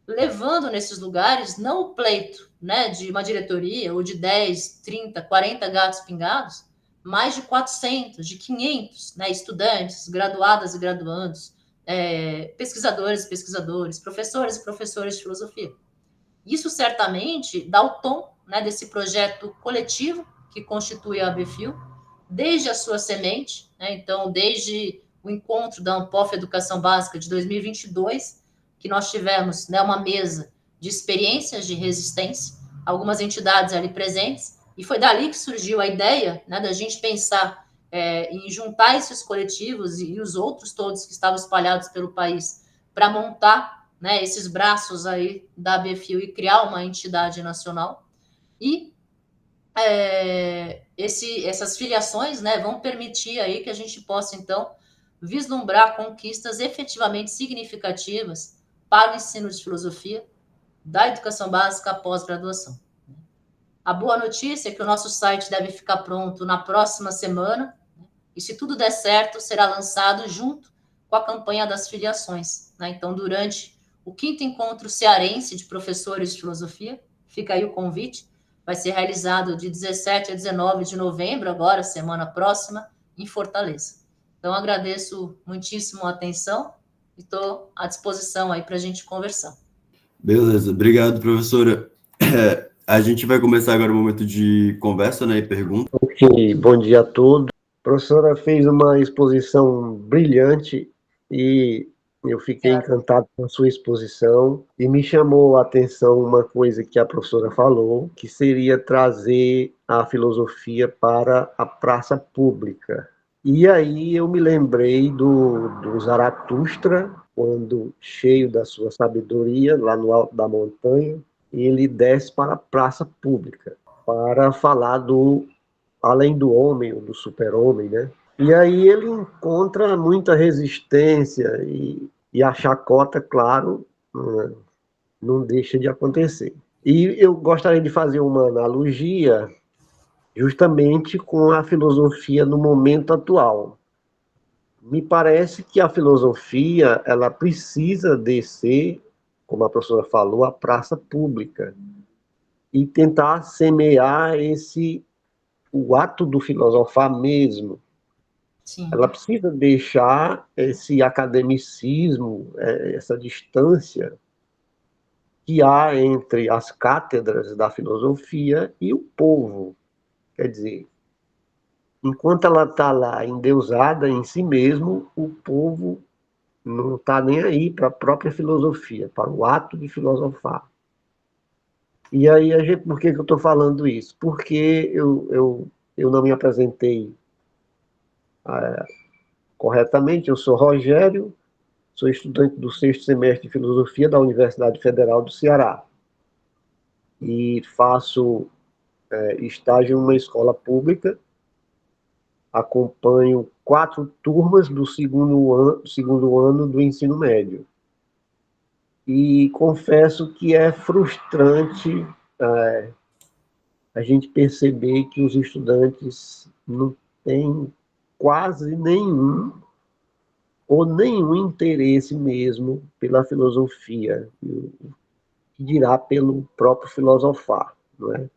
levando nesses lugares não o pleito, né, de uma diretoria ou de 10, 30, 40 gatos pingados, mais de 400, de 500, né, estudantes, graduadas e graduandos, pesquisadores e pesquisadores, professores e professoras de filosofia. Isso certamente dá o tom, né, desse projeto coletivo que constitui a ABFIO, desde a sua semente, né, então, desde o encontro da Ampof Educação Básica de 2022, que nós tivemos, né, uma mesa de experiências de resistência, algumas entidades ali presentes, e foi dali que surgiu a ideia, né, da gente pensar em juntar esses coletivos e os outros todos que estavam espalhados pelo país para montar, né, esses braços aí da ABFIO e criar uma entidade nacional. E essas filiações, né, vão permitir aí que a gente possa, então, vislumbrar conquistas efetivamente significativas para o ensino de filosofia da educação básica à pós-graduação. A boa notícia é que o nosso site deve ficar pronto na próxima semana, e se tudo der certo, será lançado junto com a campanha das filiações, né? Então, durante o 5º Encontro Cearense de Professores de Filosofia, fica aí o convite, vai ser realizado de 17 a 19 de novembro, agora, semana próxima, em Fortaleza. Então, agradeço muitíssimo a atenção e estou à disposição aí para a gente conversar. Beleza, obrigado, professora. A gente vai começar agora o momento de conversa, né, e pergunta. Ok, bom dia a todos. A professora fez uma exposição brilhante e eu fiquei encantado com a sua exposição e me chamou a atenção uma coisa que a professora falou, que seria trazer a filosofia para a praça pública. E aí eu me lembrei do Zaratustra, quando, cheio da sua sabedoria, lá no alto da montanha, ele desce para a praça pública, para falar do além do homem, ou do super-homem, né? E aí ele encontra muita resistência e a chacota, claro, não deixa de acontecer. E eu gostaria de fazer uma analogia justamente com a filosofia no momento atual. Me parece que a filosofia ela precisa descer, como a professora falou, à praça pública e tentar semear o ato do filosofar mesmo. Sim. Ela precisa deixar esse academicismo, essa distância que há entre as cátedras da filosofia e o povo. Quer dizer, enquanto ela está lá endeusada em si mesmo, o povo não está nem aí para a própria filosofia, para o ato de filosofar. E aí, por que eu estou falando isso? Porque eu não me apresentei corretamente. Eu sou Rogério, sou estudante do 6º semestre de Filosofia da Universidade Federal do Ceará e faço estágio em uma escola pública, acompanho 4 turmas do segundo ano do ensino médio. E confesso que é frustrante a gente perceber que os estudantes não têm quase nenhum ou nenhum interesse mesmo pela filosofia, que dirá pelo próprio filosofar, não é?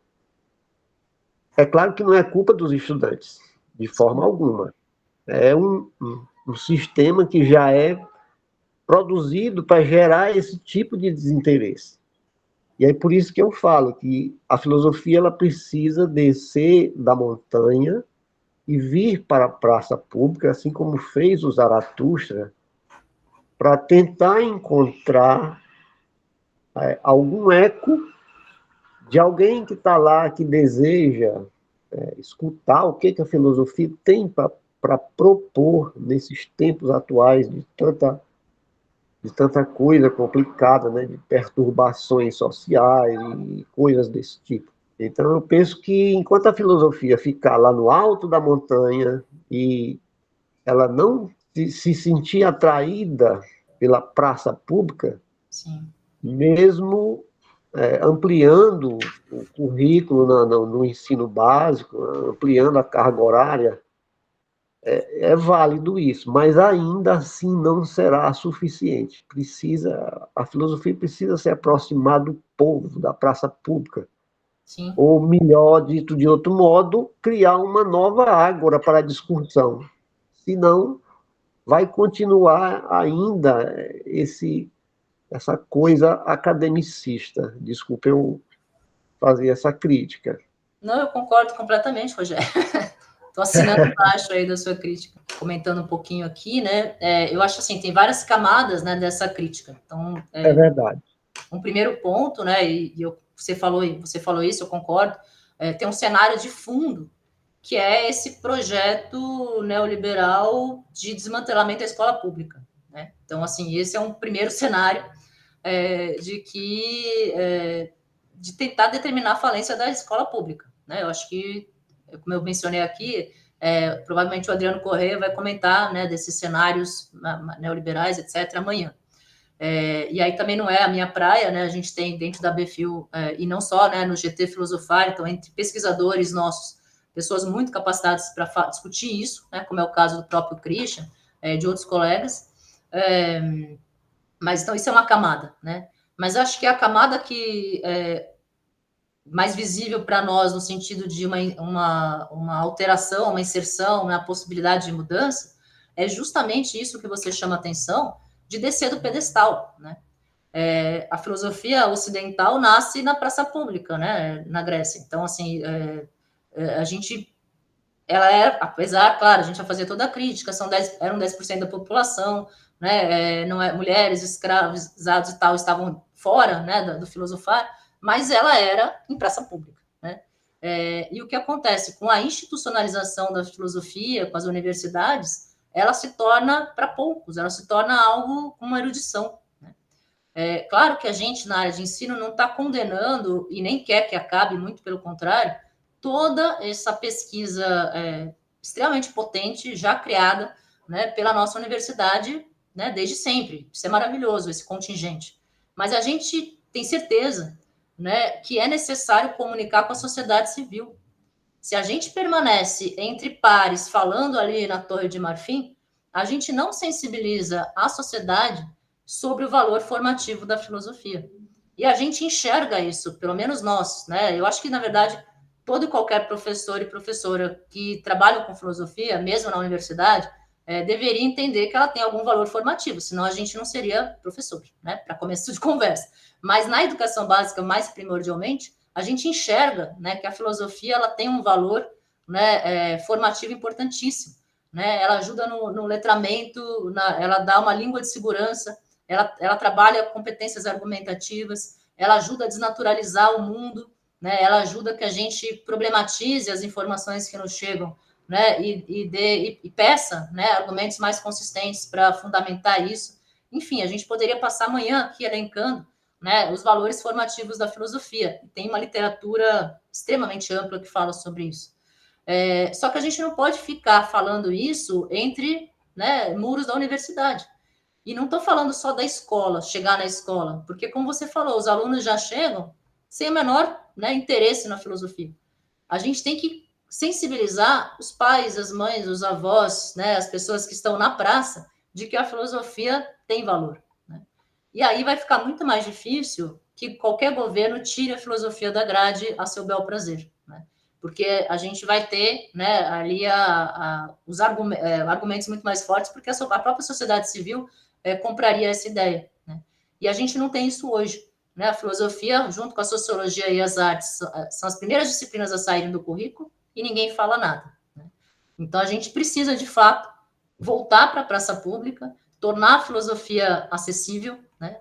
É claro que não é culpa dos estudantes, de forma alguma. É um sistema que já é produzido para gerar esse tipo de desinteresse. E é por isso que eu falo que a filosofia ela precisa descer da montanha e vir para a praça pública, assim como fez o Zaratustra, para tentar encontrar algum eco de alguém que está lá, que deseja escutar o que a filosofia tem para propor nesses tempos atuais de tanta coisa complicada, né, de perturbações sociais e coisas desse tipo. Então, eu penso que enquanto a filosofia ficar lá no alto da montanha e ela não se sentir atraída pela praça pública, Sim. mesmo ampliando o currículo no ensino básico, ampliando a carga horária, é válido isso, mas ainda assim não será suficiente. A filosofia precisa se aproximar do povo, da praça pública. Sim. Ou, melhor dito de outro modo, criar uma nova ágora para a discussão. Senão, vai continuar ainda essa coisa academicista. Desculpe eu fazer essa crítica. Não, eu concordo completamente, Rogério. Tô assinando embaixo aí da sua crítica, comentando um pouquinho aqui, né? Eu acho assim, tem várias camadas, né, dessa crítica. Então, É verdade. um primeiro ponto, né? Você falou isso, eu concordo. Tem um cenário de fundo que é esse projeto neoliberal de desmantelamento da escola pública, né? Então, assim, esse é um primeiro cenário de tentar determinar a falência da escola pública, né? Eu acho que, como eu mencionei aqui, provavelmente o Adriano Corrêa vai comentar, né, desses cenários neoliberais, etc., amanhã. E aí também não é a minha praia, né? A gente tem dentro da BFIU, e não só, né, no GT Filosofar, então entre pesquisadores nossos, pessoas muito capacitadas para discutir isso, né, como é o caso do próprio Christian, de outros colegas. Mas então isso é uma camada, né? Mas acho que a camada que mais visível para nós no sentido de uma alteração, uma inserção, né, a possibilidade de mudança, é justamente isso que você chama atenção, de descer do pedestal, né? A filosofia ocidental nasce na praça pública, né, na Grécia. Então, assim, a gente, ela era, apesar, claro, a gente já fazia toda a crítica, eram 10% da população, né, não é, mulheres, escravizados e tal, estavam fora, né, do filosofar, mas ela era em praça pública, né? E o que acontece com a institucionalização da filosofia, com as universidades, ela se torna para poucos, ela se torna algo com uma erudição. Claro que a gente, na área de ensino, não está condenando e nem quer que acabe, muito pelo contrário, toda essa pesquisa extremamente potente, já criada, né, pela nossa universidade, né, desde sempre. Isso é maravilhoso, esse contingente. Mas a gente tem certeza, né, que é necessário comunicar com a sociedade civil. Se a gente permanece entre pares, falando ali na Torre de Marfim, a gente não sensibiliza a sociedade sobre o valor formativo da filosofia. E a gente enxerga isso, pelo menos nós, né? Eu acho que, na verdade, todo e qualquer professor e professora que trabalham com filosofia, mesmo na universidade, deveria entender que ela tem algum valor formativo, senão a gente não seria professor, né? Para começo de conversa. Mas na educação básica, mais primordialmente, a gente enxerga, né, que a filosofia ela tem um valor, né, formativo importantíssimo. Né? Ela ajuda no letramento, ela dá uma língua de segurança, ela trabalha competências argumentativas, ela ajuda a desnaturalizar o mundo, né? Ela ajuda que a gente problematize as informações que nos chegam, né? E peça, né, argumentos mais consistentes para fundamentar isso. Enfim, a gente poderia passar amanhã aqui elencando, né, os valores formativos da filosofia. Tem uma literatura extremamente ampla que fala sobre isso. Só que a gente não pode ficar falando isso entre, né, muros da universidade. E não estou falando só da escola, chegar na escola, porque, como você falou, os alunos já chegam sem o menor, né, interesse na filosofia. A gente tem que sensibilizar os pais, as mães, os avós, né, as pessoas que estão na praça, de que a filosofia tem valor. Né? E aí vai ficar muito mais difícil que qualquer governo tire a filosofia da grade a seu bel prazer. Né? Porque a gente vai ter, né, ali os argumentos muito mais fortes, porque a própria sociedade civil compraria essa ideia. Né? E a gente não tem isso hoje. Né? A filosofia, junto com a sociologia e as artes, são as primeiras disciplinas a saírem do currículo e ninguém fala nada. Né? Então, a gente precisa, de fato, voltar para a praça pública, tornar a filosofia acessível, né?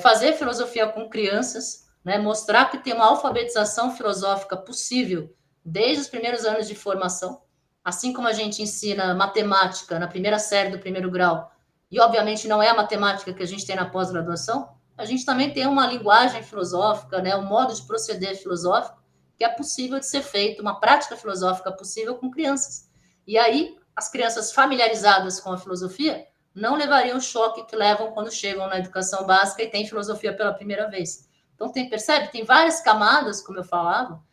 Fazer filosofia com crianças, né? Mostrar que tem uma alfabetização filosófica possível desde os primeiros anos de formação, assim como a gente ensina matemática na primeira série do primeiro grau, e obviamente não é a matemática que a gente tem na pós-graduação, a gente também tem uma linguagem filosófica, né, um modo de proceder filosófico que é possível de ser feito, uma prática filosófica possível com crianças. E aí, as crianças familiarizadas com a filosofia não levariam o choque que levam quando chegam na educação básica e têm filosofia pela primeira vez. Então, percebe? Tem várias camadas, como eu falava,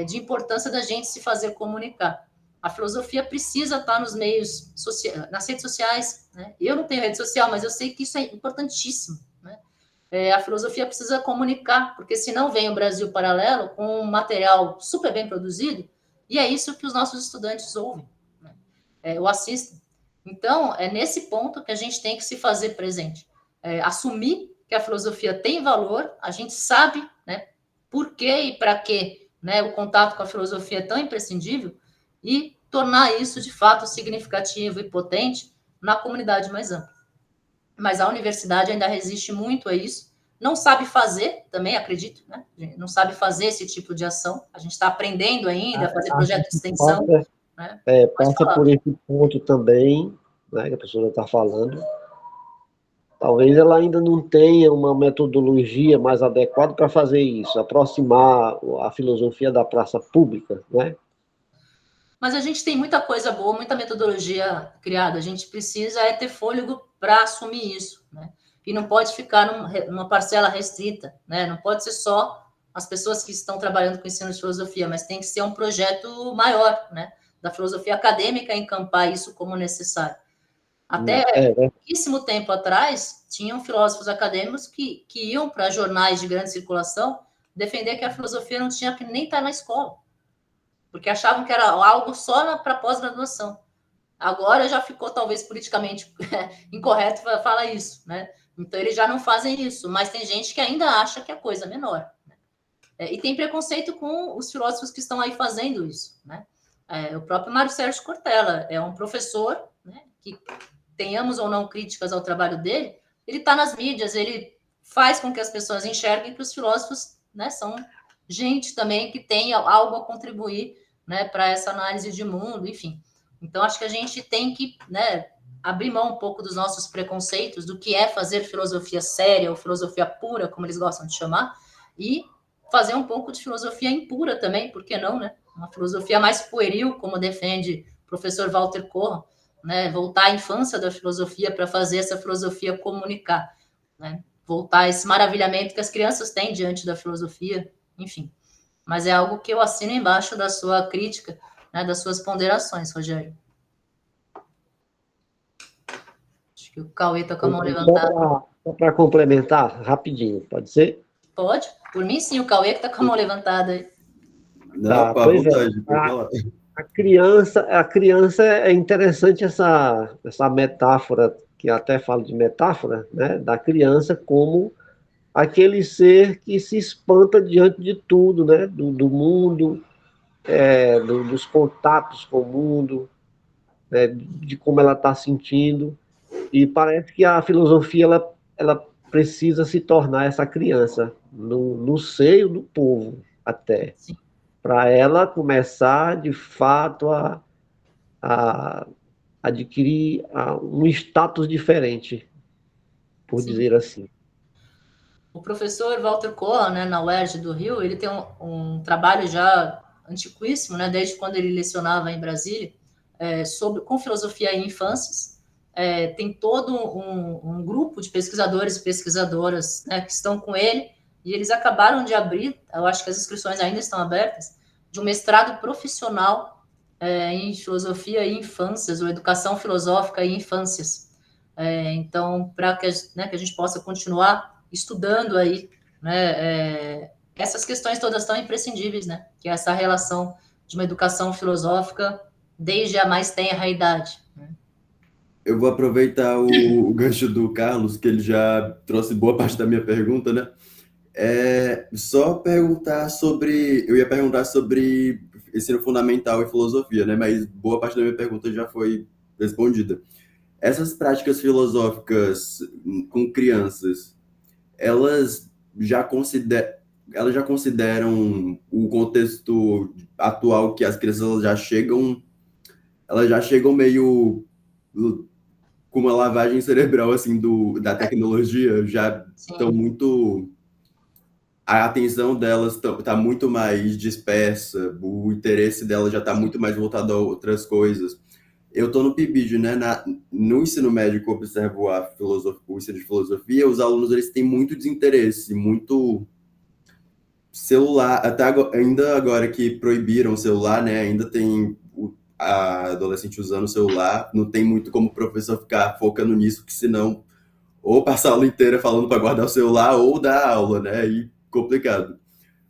de importância da gente se fazer comunicar. A filosofia precisa estar nos meios sociais, nas redes sociais. Né? Eu não tenho rede social, mas eu sei que isso é importantíssimo. Né? A filosofia precisa comunicar, porque senão vem o Brasil Paralelo com um material super bem produzido, e é isso que os nossos estudantes ouvem, né? Ou assistem. Então, é nesse ponto que a gente tem que se fazer presente. Assumir que a filosofia tem valor, a gente sabe, né, por que e para que, né, o contato com a filosofia é tão imprescindível, e tornar isso, de fato, significativo e potente na comunidade mais ampla. Mas a universidade ainda resiste muito a isso, não sabe fazer, também acredito, né? Não sabe fazer esse tipo de ação, a gente está aprendendo ainda a fazer projeto de extensão. Né? Passa por esse ponto também, né, que a pessoa está falando. Talvez ela ainda não tenha uma metodologia mais adequada para fazer isso, aproximar a filosofia da praça pública, né? Mas a gente tem muita coisa boa, muita metodologia criada. A gente precisa ter fôlego para assumir isso, né? E não pode ficar numa parcela restrita, né? Não pode ser só as pessoas que estão trabalhando com ensino de filosofia, mas tem que ser um projeto maior, né? Da filosofia acadêmica encampar isso como necessário. Até pouquíssimo tempo atrás, tinham filósofos acadêmicos que iam para jornais de grande circulação defender que a filosofia não tinha que nem estar na escola, porque achavam que era algo só para pós-graduação. Agora já ficou, talvez, politicamente incorreto falar isso, né? Então, eles já não fazem isso, mas tem gente que ainda acha que é coisa menor. Né? E tem preconceito com os filósofos que estão aí fazendo isso, né? O próprio Mário Sérgio Cortella é um professor, né, que, tenhamos ou não críticas ao trabalho dele, ele está nas mídias, ele faz com que as pessoas enxerguem que os filósofos, né, são gente também que tem algo a contribuir, né, para essa análise de mundo, enfim. Então, acho que a gente tem que, né, abrir mão um pouco dos nossos preconceitos, do que é fazer filosofia séria ou filosofia pura, como eles gostam de chamar, e fazer um pouco de filosofia impura também, por que não, né? Uma filosofia mais pueril, como defende o professor Walter Corra, né? Voltar à infância da filosofia para fazer essa filosofia comunicar, né? Voltar a esse maravilhamento que as crianças têm diante da filosofia, enfim. Mas é algo que eu assino embaixo da sua crítica, né, das suas ponderações, Rogério. Acho que o Cauê está com a mão levantada. Só para complementar, rapidinho, pode ser? Pode? Por mim, sim, o Cauê que está com a mão levantada aí. Não, pá, vontade, a criança é interessante essa metáfora, que até falo de metáfora, né, da criança como aquele ser que se espanta diante de tudo, né, do mundo, dos contatos com o mundo, né, de como ela está sentindo, e parece que a filosofia ela precisa se tornar essa criança no seio do povo até, para ela começar de fato a adquirir um status diferente, por Sim. dizer assim. O professor Walter Corra, né, na UERJ do Rio, ele tem um trabalho já antiquíssimo, né, desde quando ele lecionava em Brasília, com filosofia em infâncias. Tem todo um grupo de pesquisadores e pesquisadoras, né, que estão com ele, e eles acabaram de abrir, eu acho que as inscrições ainda estão abertas, de um mestrado profissional em filosofia e infâncias, ou educação filosófica e infâncias. Então, para que a gente possa continuar estudando aí, né, essas questões todas tão imprescindíveis, né, que é essa relação de uma educação filosófica desde a mais tenra idade. Né? Eu vou aproveitar o gancho do Carlos, que ele já trouxe boa parte da minha pergunta, né? Só perguntar sobre... Eu ia perguntar sobre ensino fundamental e filosofia, né? Mas boa parte da minha pergunta já foi respondida. Essas práticas filosóficas com crianças, elas já consideram o contexto atual, que as crianças elas já chegam meio com uma lavagem cerebral assim da tecnologia, já estão muito... A atenção delas está muito mais dispersa, o interesse delas já está muito mais voltado a outras coisas. Eu estou no PIBID, né? No ensino médio que eu observo o ensino de filosofia, os alunos eles têm muito desinteresse, muito celular, até ainda agora que proibiram o celular, né? Ainda tem a adolescente usando o celular, não tem muito como o professor ficar focando nisso, que senão ou passar a aula inteira falando para guardar o celular ou dar aula, né? E complicado.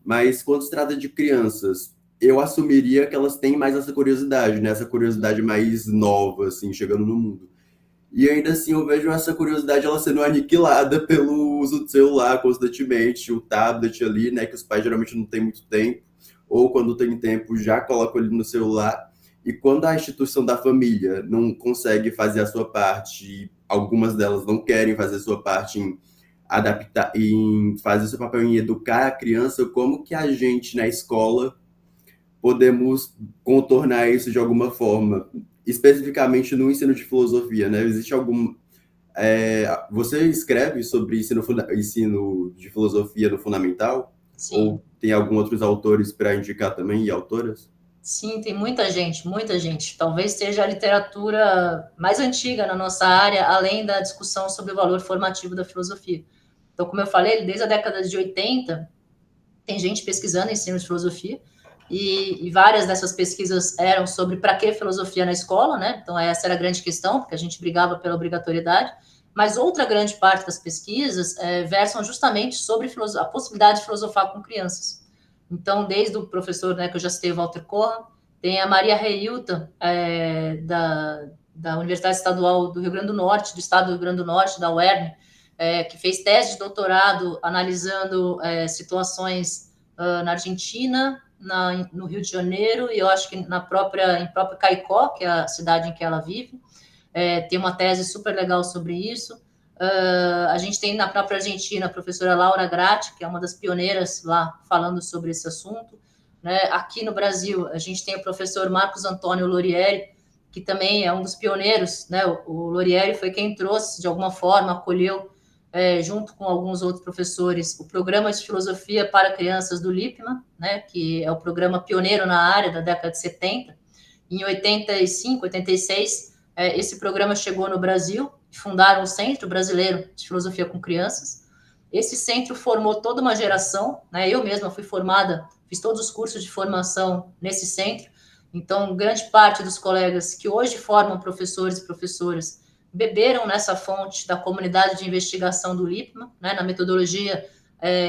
Mas quando se trata de crianças, eu assumiria que elas têm mais essa curiosidade, né? Essa curiosidade mais nova, assim, chegando no mundo. E ainda assim eu vejo essa curiosidade ela sendo aniquilada pelo uso do celular constantemente, o tablet ali, né? Que os pais geralmente não têm muito tempo, ou quando tem tempo já colocam ali no celular. E quando a instituição da família não consegue fazer a sua parte, e algumas delas não querem fazer a sua parte em adaptar, em fazer o seu papel em educar a criança, como que a gente na escola podemos contornar isso de alguma forma, especificamente no ensino de filosofia, né? Existe algum você escreve sobre ensino de filosofia no fundamental? Sim. Ou tem alguns outros autores para indicar também e autoras? Sim, tem muita gente, muita gente. Talvez seja a literatura mais antiga na nossa área, além da discussão sobre o valor formativo da filosofia. Então, como eu falei, desde a década de 80, tem gente pesquisando ensino de filosofia, e várias dessas pesquisas eram sobre para que filosofia na escola, né? Então, essa era a grande questão, porque a gente brigava pela obrigatoriedade. Mas outra grande parte das pesquisas versam justamente sobre a possibilidade de filosofar com crianças. Então, desde o professor, né, que eu já citei, o Walter Corra, tem a Maria Reilta, da Universidade Estadual do Rio Grande do Norte, do Estado do Rio Grande do Norte, da UERN, que fez tese de doutorado analisando situações na Argentina, no Rio de Janeiro, e eu acho que em próprio Caicó, que é a cidade em que ela vive. Tem uma tese super legal sobre isso. A gente tem na própria Argentina a professora Laura Gratti, que é uma das pioneiras lá falando sobre esse assunto. Né? Aqui no Brasil, a gente tem o professor Marcos Antônio Lorieri, que também é um dos pioneiros. Né? O Lorieri foi quem trouxe, de alguma forma, acolheu, junto com alguns outros professores, o programa de filosofia para crianças do Lippmann, né? Que é o programa pioneiro na área da década de 70. Em 85, 86, esse programa chegou no Brasil, fundaram o Centro Brasileiro de Filosofia com Crianças. Esse centro formou toda uma geração, né? Eu mesma fui formada, fiz todos os cursos de formação nesse centro, então grande parte dos colegas que hoje formam professores e professoras beberam nessa fonte da comunidade de investigação do Lippmann, né? Na metodologia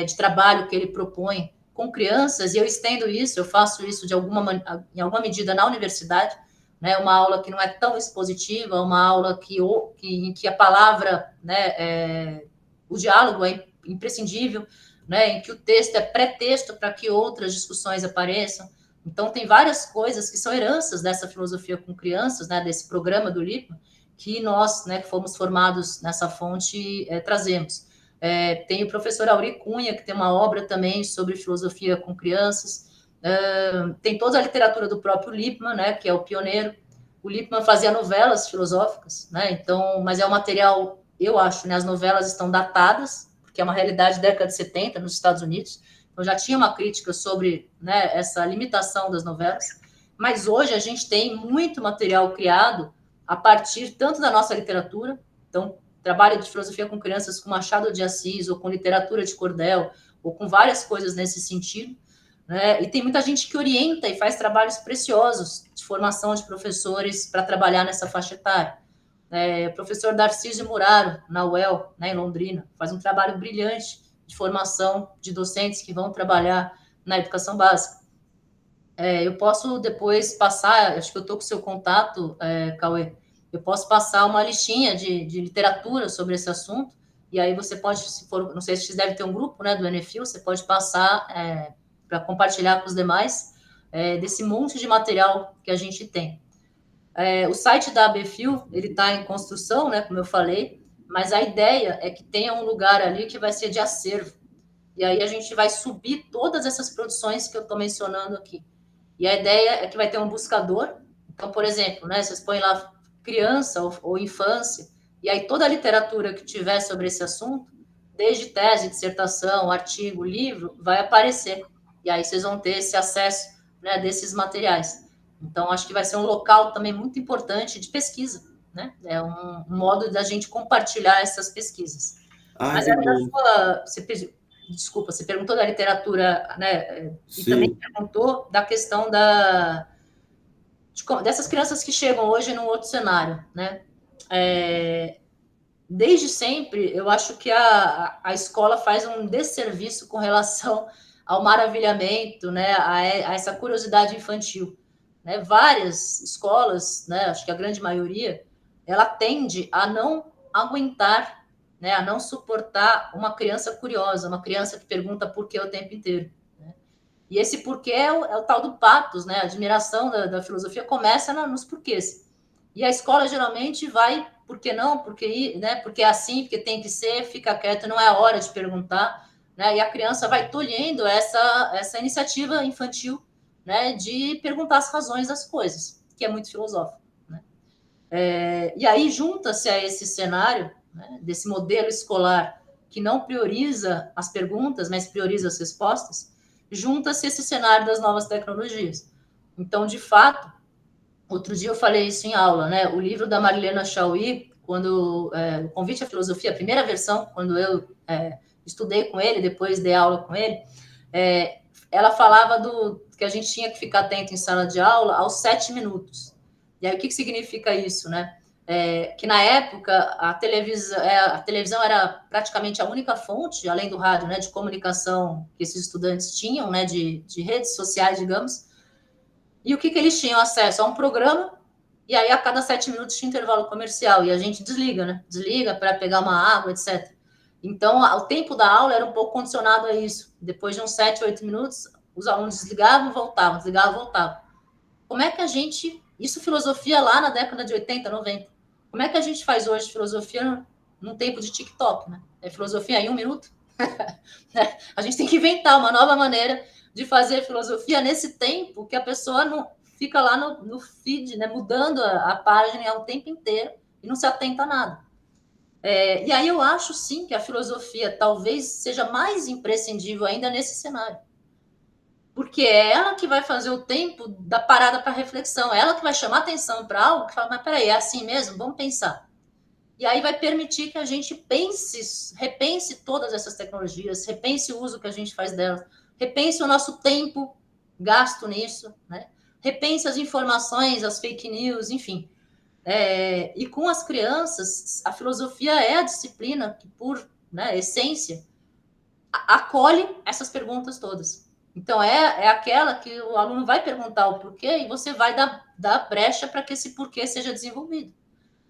de trabalho que ele propõe com crianças, e eu estendo isso, eu faço isso em alguma medida na universidade, né, uma aula que não é tão expositiva, uma aula em que a palavra, né, o diálogo é imprescindível, né, em que o texto é pré-texto para que outras discussões apareçam. Então, tem várias coisas que são heranças dessa filosofia com crianças, né, desse programa do Lippmann, que nós, né, que fomos formados nessa fonte, trazemos. Tem o professor Auri Cunha, que tem uma obra também sobre filosofia com crianças. Tem toda a literatura do próprio Lippmann, né, que é o pioneiro. O Lippmann fazia novelas filosóficas, né, então, mas é um material, eu acho, né, as novelas estão datadas, porque é uma realidade da década de 70 nos Estados Unidos, então já tinha uma crítica sobre, né, essa limitação das novelas, mas hoje a gente tem muito material criado a partir tanto da nossa literatura, então, trabalho de filosofia com crianças com Machado de Assis, ou com literatura de cordel, ou com várias coisas nesse sentido, né? E tem muita gente que orienta e faz trabalhos preciosos de formação de professores para trabalhar nessa faixa etária. O professor Darcísio Muraro, na UEL, né, em Londrina, faz um trabalho brilhante de formação de docentes que vão trabalhar na educação básica. Eu posso depois passar, acho que eu estou com o seu contato, Cauê, eu posso passar uma listinha de literatura sobre esse assunto, e aí você pode, se for, não sei se deve ter um grupo, né, do NFIL, você pode passar para compartilhar com os demais desse monte de material que a gente tem. O site da ABFIL, ele está em construção, né, como eu falei, mas a ideia é que tenha um lugar ali que vai ser de acervo, e aí a gente vai subir todas essas produções que eu estou mencionando aqui. E a ideia é que vai ter um buscador. Então, por exemplo, né, vocês põem lá criança ou infância, e aí toda a literatura que tiver sobre esse assunto, desde tese, dissertação, artigo, livro, vai aparecer. E aí vocês vão ter esse acesso, né, desses materiais. Então, acho que vai ser um local também muito importante de pesquisa, né? É um modo da gente compartilhar essas pesquisas. Mas Que bom. Desculpa, você perguntou da literatura, né? E Sim. também perguntou da questão dessas crianças que chegam hoje num outro cenário, né? Desde sempre, eu acho que a escola faz um desserviço com relação ao maravilhamento, né? A essa curiosidade infantil, né? Várias escolas, né? Acho que a grande maioria, ela tende a não aguentar, né, a não suportar uma criança curiosa, uma criança que pergunta por que o tempo inteiro, né? E esse porquê é o tal do pathos, né? A admiração da filosofia começa nos porquês. E a escola geralmente vai, por que não? Porque, né? Porque é assim, porque tem que ser, fica quieto, não é a hora de perguntar, né? E a criança vai tolhendo essa iniciativa infantil, né? De perguntar as razões das coisas, que é muito filosófico, né? E aí junta-se a esse cenário, né, desse modelo escolar que não prioriza as perguntas, mas prioriza as respostas, junta-se esse cenário das novas tecnologias. Então, de fato, outro dia eu falei isso em aula, né? O livro da Marilena Chauí, quando o Convite à Filosofia, a primeira versão, quando eu estudei com ele, depois dei aula com ele, ela falava que a gente tinha que ficar atento em sala de aula aos 7 minutos. E aí o que significa isso, né? Que na época a televisão era praticamente a única fonte, além do rádio, né, de comunicação que esses estudantes tinham, né, de redes sociais, digamos. E o que eles tinham acesso? A um programa, e aí a cada 7 minutos tinha intervalo comercial, e a gente desliga, né? Desliga para pegar uma água, etc. Então, o tempo da aula era um pouco condicionado a isso. Depois de uns 7, 8 minutos, os alunos desligavam, voltavam, desligavam, voltavam. Como é que a gente... Isso filosofia lá na década de 80, 90. Como é que a gente faz hoje filosofia num tempo de TikTok, né? É filosofia em 1 minuto? A gente tem que inventar uma nova maneira de fazer filosofia nesse tempo que a pessoa não fica lá no feed, né, mudando a página o tempo inteiro e não se atenta a nada. E aí eu acho, sim, que a filosofia talvez seja mais imprescindível ainda nesse cenário. Porque é ela que vai fazer o tempo da parada para reflexão, é ela que vai chamar atenção para algo que fala, mas peraí, é assim mesmo? Vamos pensar. E aí vai permitir que a gente repense todas essas tecnologias, repense o uso que a gente faz delas, repense o nosso tempo gasto nisso, né? Repense as informações, as fake news, enfim. E com as crianças, a filosofia é a disciplina que, por, né, essência, acolhe essas perguntas todas. Então, é aquela que o aluno vai perguntar o porquê e você vai dar brecha para que esse porquê seja desenvolvido.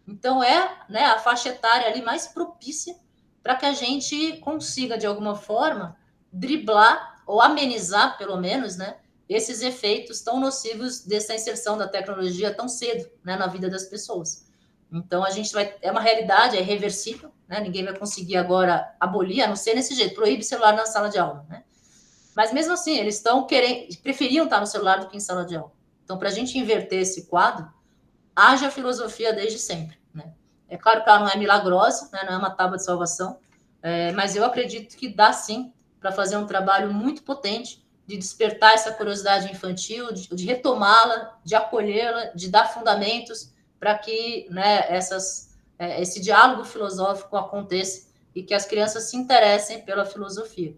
Então, né, a faixa etária ali mais propícia para que a gente consiga, de alguma forma, driblar ou amenizar, pelo menos, né, esses efeitos tão nocivos dessa inserção da tecnologia tão cedo, né, na vida das pessoas. Então, a gente é uma realidade, é irreversível, né, ninguém vai conseguir agora abolir, a não ser nesse jeito, proíbe celular na sala de aula, né? Mas mesmo assim, eles preferiam estar no celular do que em sala de aula. Então, para a gente inverter esse quadro, haja filosofia desde sempre, né? É claro que ela não é milagrosa, né? Não é uma tábua de salvação, mas eu acredito que dá sim para fazer um trabalho muito potente de despertar essa curiosidade infantil, de retomá-la, de acolhê-la, de dar fundamentos para que, né, esse diálogo filosófico aconteça e que as crianças se interessem pela filosofia.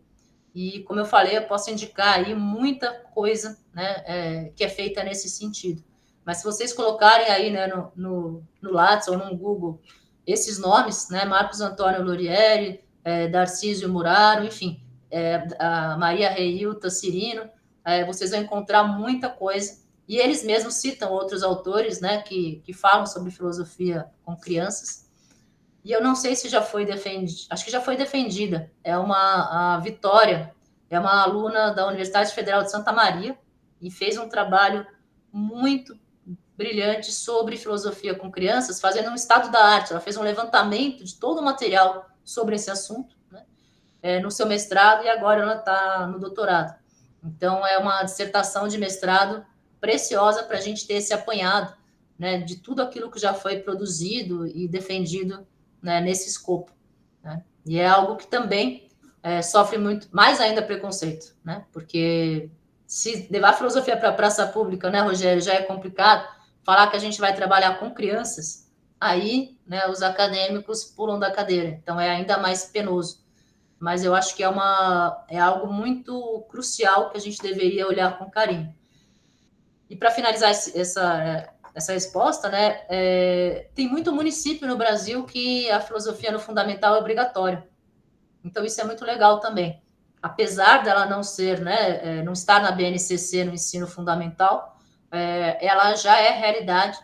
E, como eu falei, eu posso indicar aí muita coisa, né, que é feita nesse sentido. Mas se vocês colocarem aí, né, no Lattes ou no Google esses nomes, né, Marcos Antônio Lorieri, Darcísio Muraro, enfim, a Maria Reilta Cirino, vocês vão encontrar muita coisa. E eles mesmos citam outros autores, né, que falam sobre filosofia com crianças. E eu não sei se já foi defendida, acho que já foi defendida. A Vitória é uma aluna da Universidade Federal de Santa Maria e fez um trabalho muito brilhante sobre filosofia com crianças, fazendo um estado da arte. Ela fez um levantamento de todo o material sobre esse assunto, né, no seu mestrado, e agora ela está no doutorado. Então, é uma dissertação de mestrado preciosa para a gente ter esse apanhado, né, de tudo aquilo que já foi produzido e defendido, né, nesse escopo, né? E é algo que também sofre muito, mais ainda preconceito, né? Porque se levar a filosofia para a praça pública, né, Rogério, já é complicado. Falar que a gente vai trabalhar com crianças, aí, né, os acadêmicos pulam da cadeira. Então, é ainda mais penoso. Mas eu acho que é algo muito crucial que a gente deveria olhar com carinho. E para finalizar essa resposta, né, tem muito município no Brasil que a filosofia no fundamental é obrigatória. Então, isso é muito legal também. Apesar dela não ser, né, não estar na BNCC, no ensino fundamental, ela já é realidade.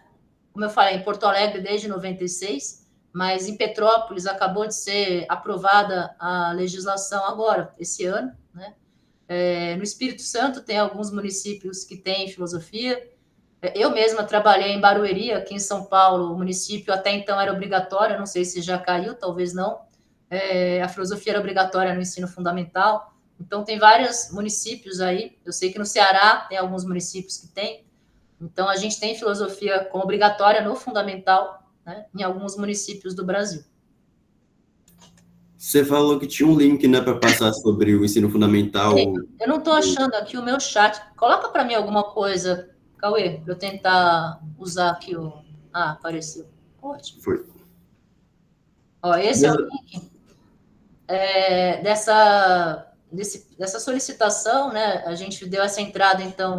Como eu falei, em Porto Alegre desde 96, mas em Petrópolis acabou de ser aprovada a legislação agora, esse ano, né? No Espírito Santo tem alguns municípios que têm filosofia. Eu mesma trabalhei em Barueri, aqui em São Paulo, o município até então era obrigatório, não sei se já caiu, talvez não. A filosofia era obrigatória no ensino fundamental. Então, tem vários municípios aí. Eu sei que no Ceará tem alguns municípios que tem. Então, a gente tem filosofia como obrigatória no fundamental, né, em alguns municípios do Brasil. Você falou que tinha um link, né, para passar sobre o ensino fundamental. Eu não estou achando aqui o meu chat. Coloca para mim alguma coisa, Cauê, para eu tentar usar aqui o... Ah, apareceu. Ótimo. Foi. Ó, esse é o link dessa solicitação, né? A gente deu essa entrada, então,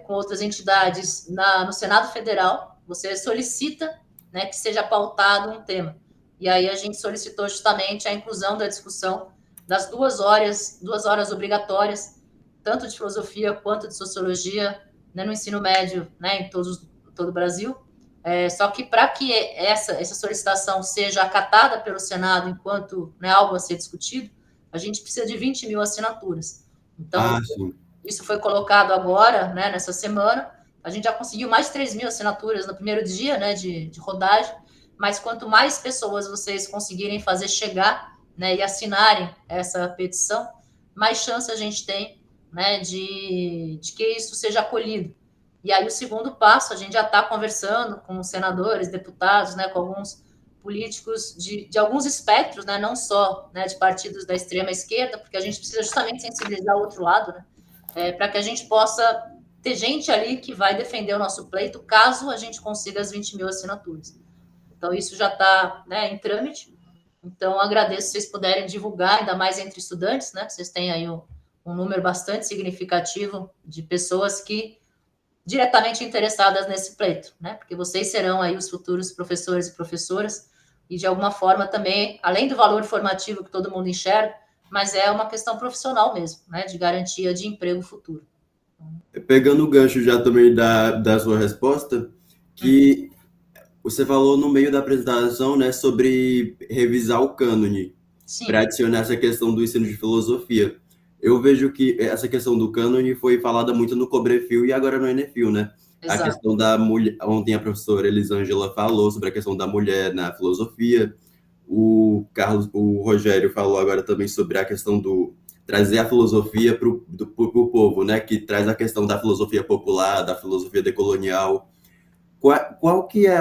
com outras entidades no Senado Federal. Você solicita, né, que seja pautado um tema. E aí a gente solicitou justamente a inclusão da discussão das 2 horas obrigatórias, tanto de filosofia quanto de sociologia, né, no ensino médio, né, em todo o Brasil. Só que para que essa solicitação seja acatada pelo Senado enquanto, né, algo a ser discutido, a gente precisa de 20 mil assinaturas. Então, isso foi colocado agora, né, nessa semana. A gente já conseguiu mais de 3 mil assinaturas no primeiro dia, né, de rodagem, mas quanto mais pessoas vocês conseguirem fazer chegar, né, e assinarem essa petição, mais chance a gente tem, né, de que isso seja acolhido. E aí o segundo passo, a gente já está conversando com senadores, deputados, né, com alguns políticos de alguns espectros, né, não só, né, de partidos da extrema esquerda, porque a gente precisa justamente sensibilizar o outro lado, né, para que a gente possa ter gente ali que vai defender o nosso pleito, caso a gente consiga as 20 mil assinaturas. Então, isso já está, né, em trâmite. Então, agradeço se vocês puderem divulgar, ainda mais entre estudantes, né? Vocês têm aí um número bastante significativo de pessoas que diretamente interessadas nesse pleito, né? Porque vocês serão aí os futuros professores e professoras, e de alguma forma também, além do valor formativo que todo mundo enxerga, mas é uma questão profissional mesmo, né? De garantia de emprego futuro. Pegando o gancho já também da sua resposta, que você falou no meio da apresentação, né, sobre revisar o cânone para adicionar essa questão do ensino de filosofia. Eu vejo que essa questão do cânone foi falada muito no Cobrefil e agora no Enefil, né? Exato. A questão da mulher, ontem a professora Elisângela falou sobre a questão da mulher na filosofia. O Rogério falou agora também sobre a questão do trazer a filosofia para o povo, né? Que traz a questão da filosofia popular, da filosofia decolonial. Qual que é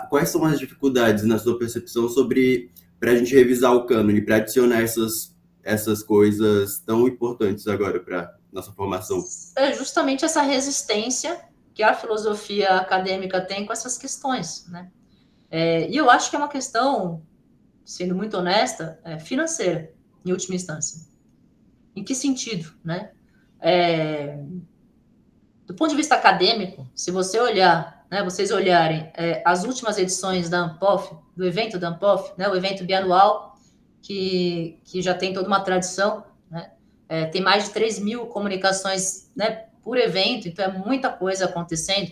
quais são as dificuldades na sua percepção sobre para a gente revisar o cânone, para adicionar essas coisas tão importantes agora para nossa formação? É justamente essa resistência que a filosofia acadêmica tem com essas questões, né? E eu acho que é uma questão, sendo muito honesta, financeira, em última instância. Em que sentido, né? Do ponto de vista acadêmico, se você olhar, né, vocês olharem as últimas edições da ANPOF, do evento da ANPOF, né, o evento bianual, que já tem toda uma tradição, né, tem mais de 3 mil comunicações, né, por evento, então é muita coisa acontecendo.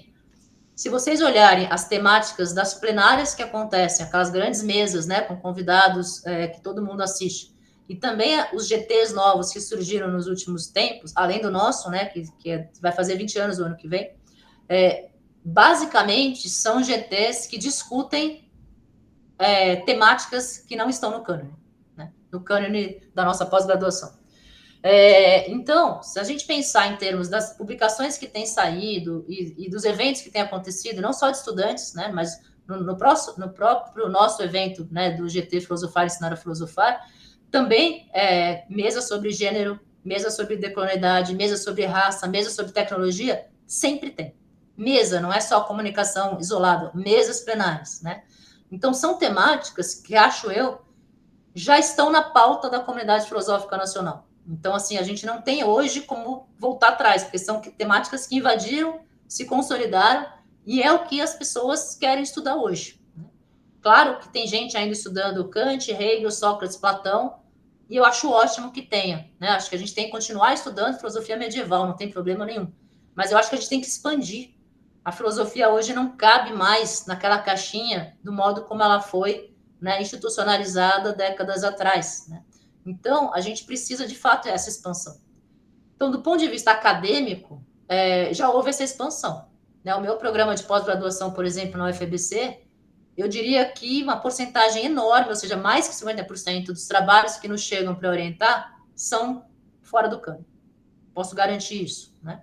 Se vocês olharem as temáticas das plenárias que acontecem, aquelas grandes mesas, né, com convidados que todo mundo assiste, e também os GTs novos que surgiram nos últimos tempos, além do nosso, né, que vai fazer 20 anos o ano que vem, basicamente são GTs que discutem temáticas que não estão no cânone, né, no cânone da nossa pós-graduação. Então, se a gente pensar em termos das publicações que têm saído e dos eventos que têm acontecido, não só de estudantes, né, mas no próprio nosso evento, né, do GT Filosofar, Ensinar a Filosofar, também mesa sobre gênero, mesa sobre decolonialidade, mesa sobre raça, mesa sobre tecnologia, sempre tem. Mesa não é só comunicação isolada, mesas plenárias, né? Então, são temáticas que, acho eu, já estão na pauta da comunidade filosófica nacional. Então, assim, a gente não tem hoje como voltar atrás, porque são temáticas que invadiram, se consolidaram, e é o que as pessoas querem estudar hoje. Claro que tem gente ainda estudando Kant, Hegel, Sócrates, Platão, e eu acho ótimo que tenha, né? Acho que a gente tem que continuar estudando filosofia medieval, não tem problema nenhum. Mas eu acho que a gente tem que expandir. A filosofia hoje não cabe mais naquela caixinha do modo como ela foi, né, institucionalizada décadas atrás, né? Então, a gente precisa, de fato, dessa expansão. Então, do ponto de vista acadêmico, já houve essa expansão. Né? O meu programa de pós-graduação, por exemplo, na UFBC, eu diria que uma porcentagem enorme, ou seja, mais que 50% dos trabalhos que nos chegam para orientar são fora do campo. Posso garantir isso, né?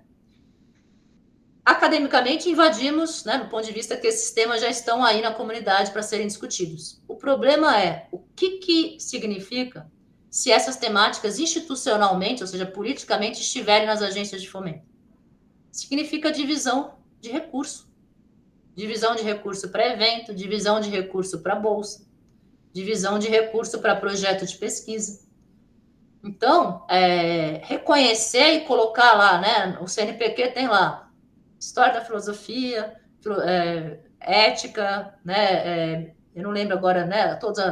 Academicamente, invadimos, né, do ponto de vista que esses temas já estão aí na comunidade para serem discutidos. O problema é o que significa se essas temáticas institucionalmente, ou seja, politicamente, estiverem nas agências de fomento. Significa divisão de recurso. Divisão de recurso para evento, divisão de recurso para bolsa, divisão de recurso para projeto de pesquisa. Então, reconhecer e colocar lá, né, o CNPq tem lá História da Filosofia, Ética, né, eu não lembro agora, né, toda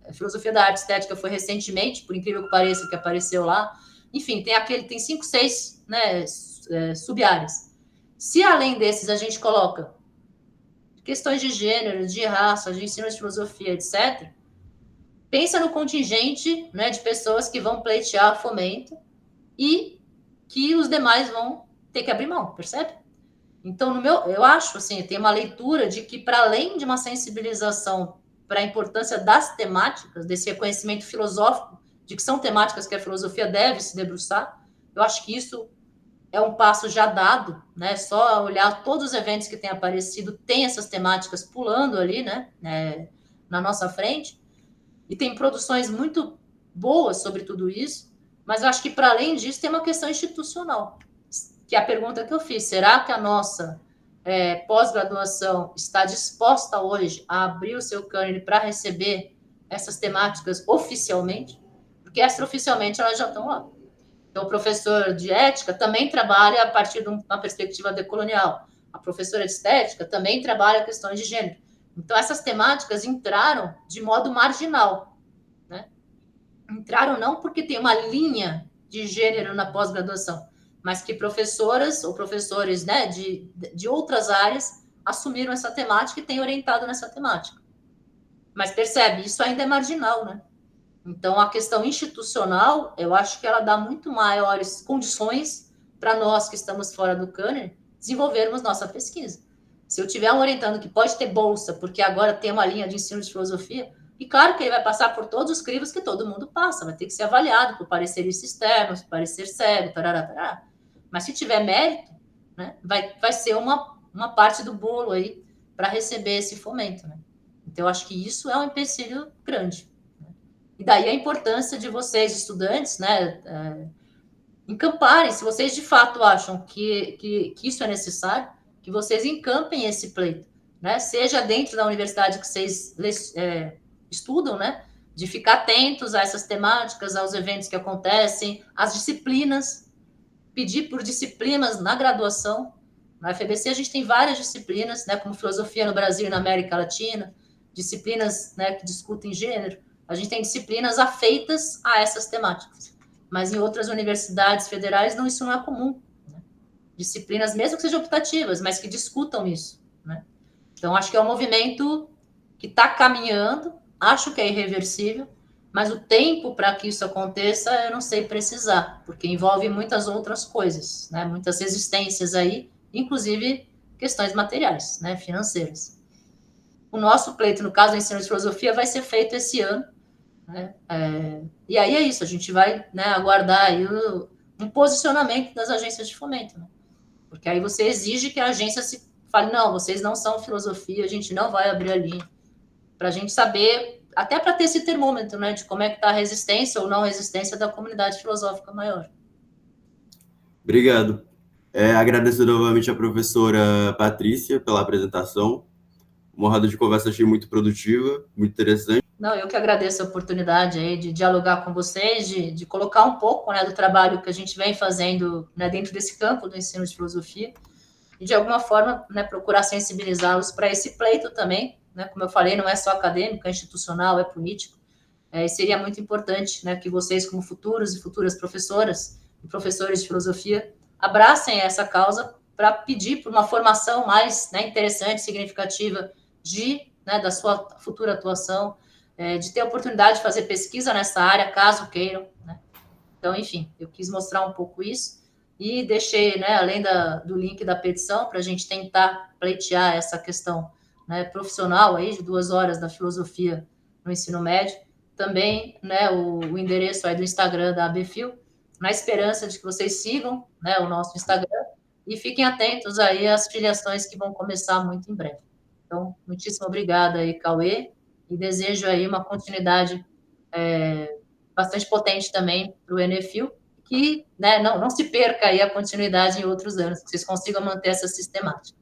a Filosofia da Arte Estética foi recentemente, por incrível que pareça, que apareceu lá. Enfim, tem 5, 6, né, sub-áreas. Se além desses a gente coloca questões de gênero, de raça, de ensino de filosofia, etc., pensa no contingente, né, de pessoas que vão pleitear fomento e que os demais vão ter que abrir mão, percebe? Então, eu acho, assim, tem uma leitura de que, para além de uma sensibilização para a importância das temáticas, desse reconhecimento filosófico, de que são temáticas que a filosofia deve se debruçar, eu acho que isso é um passo já dado, né? Só olhar todos os eventos que têm aparecido, tem essas temáticas pulando ali, né? Na nossa frente, e tem produções muito boas sobre tudo isso, mas eu acho que, para além disso, tem uma questão institucional, que é a pergunta que eu fiz: será que a nossa pós-graduação está disposta hoje a abrir o seu cânone para receber essas temáticas oficialmente? Porque extraoficialmente elas já estão lá. Então, o professor de ética também trabalha a partir de uma perspectiva decolonial. A professora de estética também trabalha questões de gênero. Então, essas temáticas entraram de modo marginal, né? Entraram não porque tem uma linha de gênero na pós-graduação, mas que professoras ou professores, né, de outras áreas assumiram essa temática e têm orientado nessa temática. Mas percebe, isso ainda é marginal, né? Então, a questão institucional, eu acho que ela dá muito maiores condições para nós que estamos fora do cânone desenvolvermos nossa pesquisa. Se eu tiver um orientando que pode ter bolsa, porque agora tem uma linha de ensino de filosofia, e claro que ele vai passar por todos os crivos que todo mundo passa, vai ter que ser avaliado por pareceres externos, parecer cego, tarará, tarará. Mas se tiver mérito, né, vai ser uma parte do bolo aí para receber esse fomento, né? Então, eu acho que isso é um empecilho grande. E daí a importância de vocês, estudantes, né, encamparem, se vocês de fato acham que isso é necessário, que vocês encampem esse pleito, né? Seja dentro da universidade que vocês estudam, né? De ficar atentos a essas temáticas, aos eventos que acontecem, às disciplinas, pedir por disciplinas na graduação. Na UFBC a gente tem várias disciplinas, né? Como filosofia no Brasil e na América Latina, disciplinas, né, que discutem gênero. A gente tem disciplinas afeitas a essas temáticas, mas em outras universidades federais isso não é comum, né? Disciplinas, mesmo que sejam optativas, mas que discutam isso, né? Então, acho que é um movimento que está caminhando, acho que é irreversível, mas o tempo para que isso aconteça, eu não sei precisar, porque envolve muitas outras coisas, né? Muitas resistências aí, inclusive questões materiais, né? Financeiras. O nosso pleito, no caso do ensino de filosofia, vai ser feito esse ano, né? E aí é isso, a gente vai, né, aguardar aí um posicionamento das agências de fomento, né? Porque aí você exige que a agência se fale: não, vocês não são filosofia, a gente não vai abrir a linha, para a gente saber, até para ter esse termômetro, né, de como é que está a resistência ou não resistência da comunidade filosófica maior. Obrigado. Agradeço novamente a professora Patrícia pela apresentação. Uma roda de conversa achei muito produtiva, muito interessante. Não, eu que agradeço a oportunidade aí de dialogar com vocês, de colocar um pouco, né, do trabalho que a gente vem fazendo, né, dentro desse campo do ensino de filosofia, e de alguma forma, né, procurar sensibilizá-los para esse pleito também, né, como eu falei, não é só acadêmico, é institucional, é político, e seria muito importante, né, que vocês, como futuros e futuras professoras e professores de filosofia, abracem essa causa para pedir por uma formação mais, né, interessante, significativa, né, da sua futura atuação, de ter a oportunidade de fazer pesquisa nessa área, caso queiram, né? Então, enfim, eu quis mostrar um pouco isso e deixei, né, além do link da petição, para a gente tentar pleitear essa questão, né, profissional aí de 2 horas da filosofia no ensino médio, também, né, o endereço aí do Instagram da ABFIL, na esperança de que vocês sigam, né, o nosso Instagram e fiquem atentos aí às filiações que vão começar muito em breve. Então, muitíssimo obrigada aí, Cauê, e desejo aí uma continuidade bastante potente também para o Enefil, que, né, não se perca aí a continuidade em outros anos, que vocês consigam manter essa sistemática.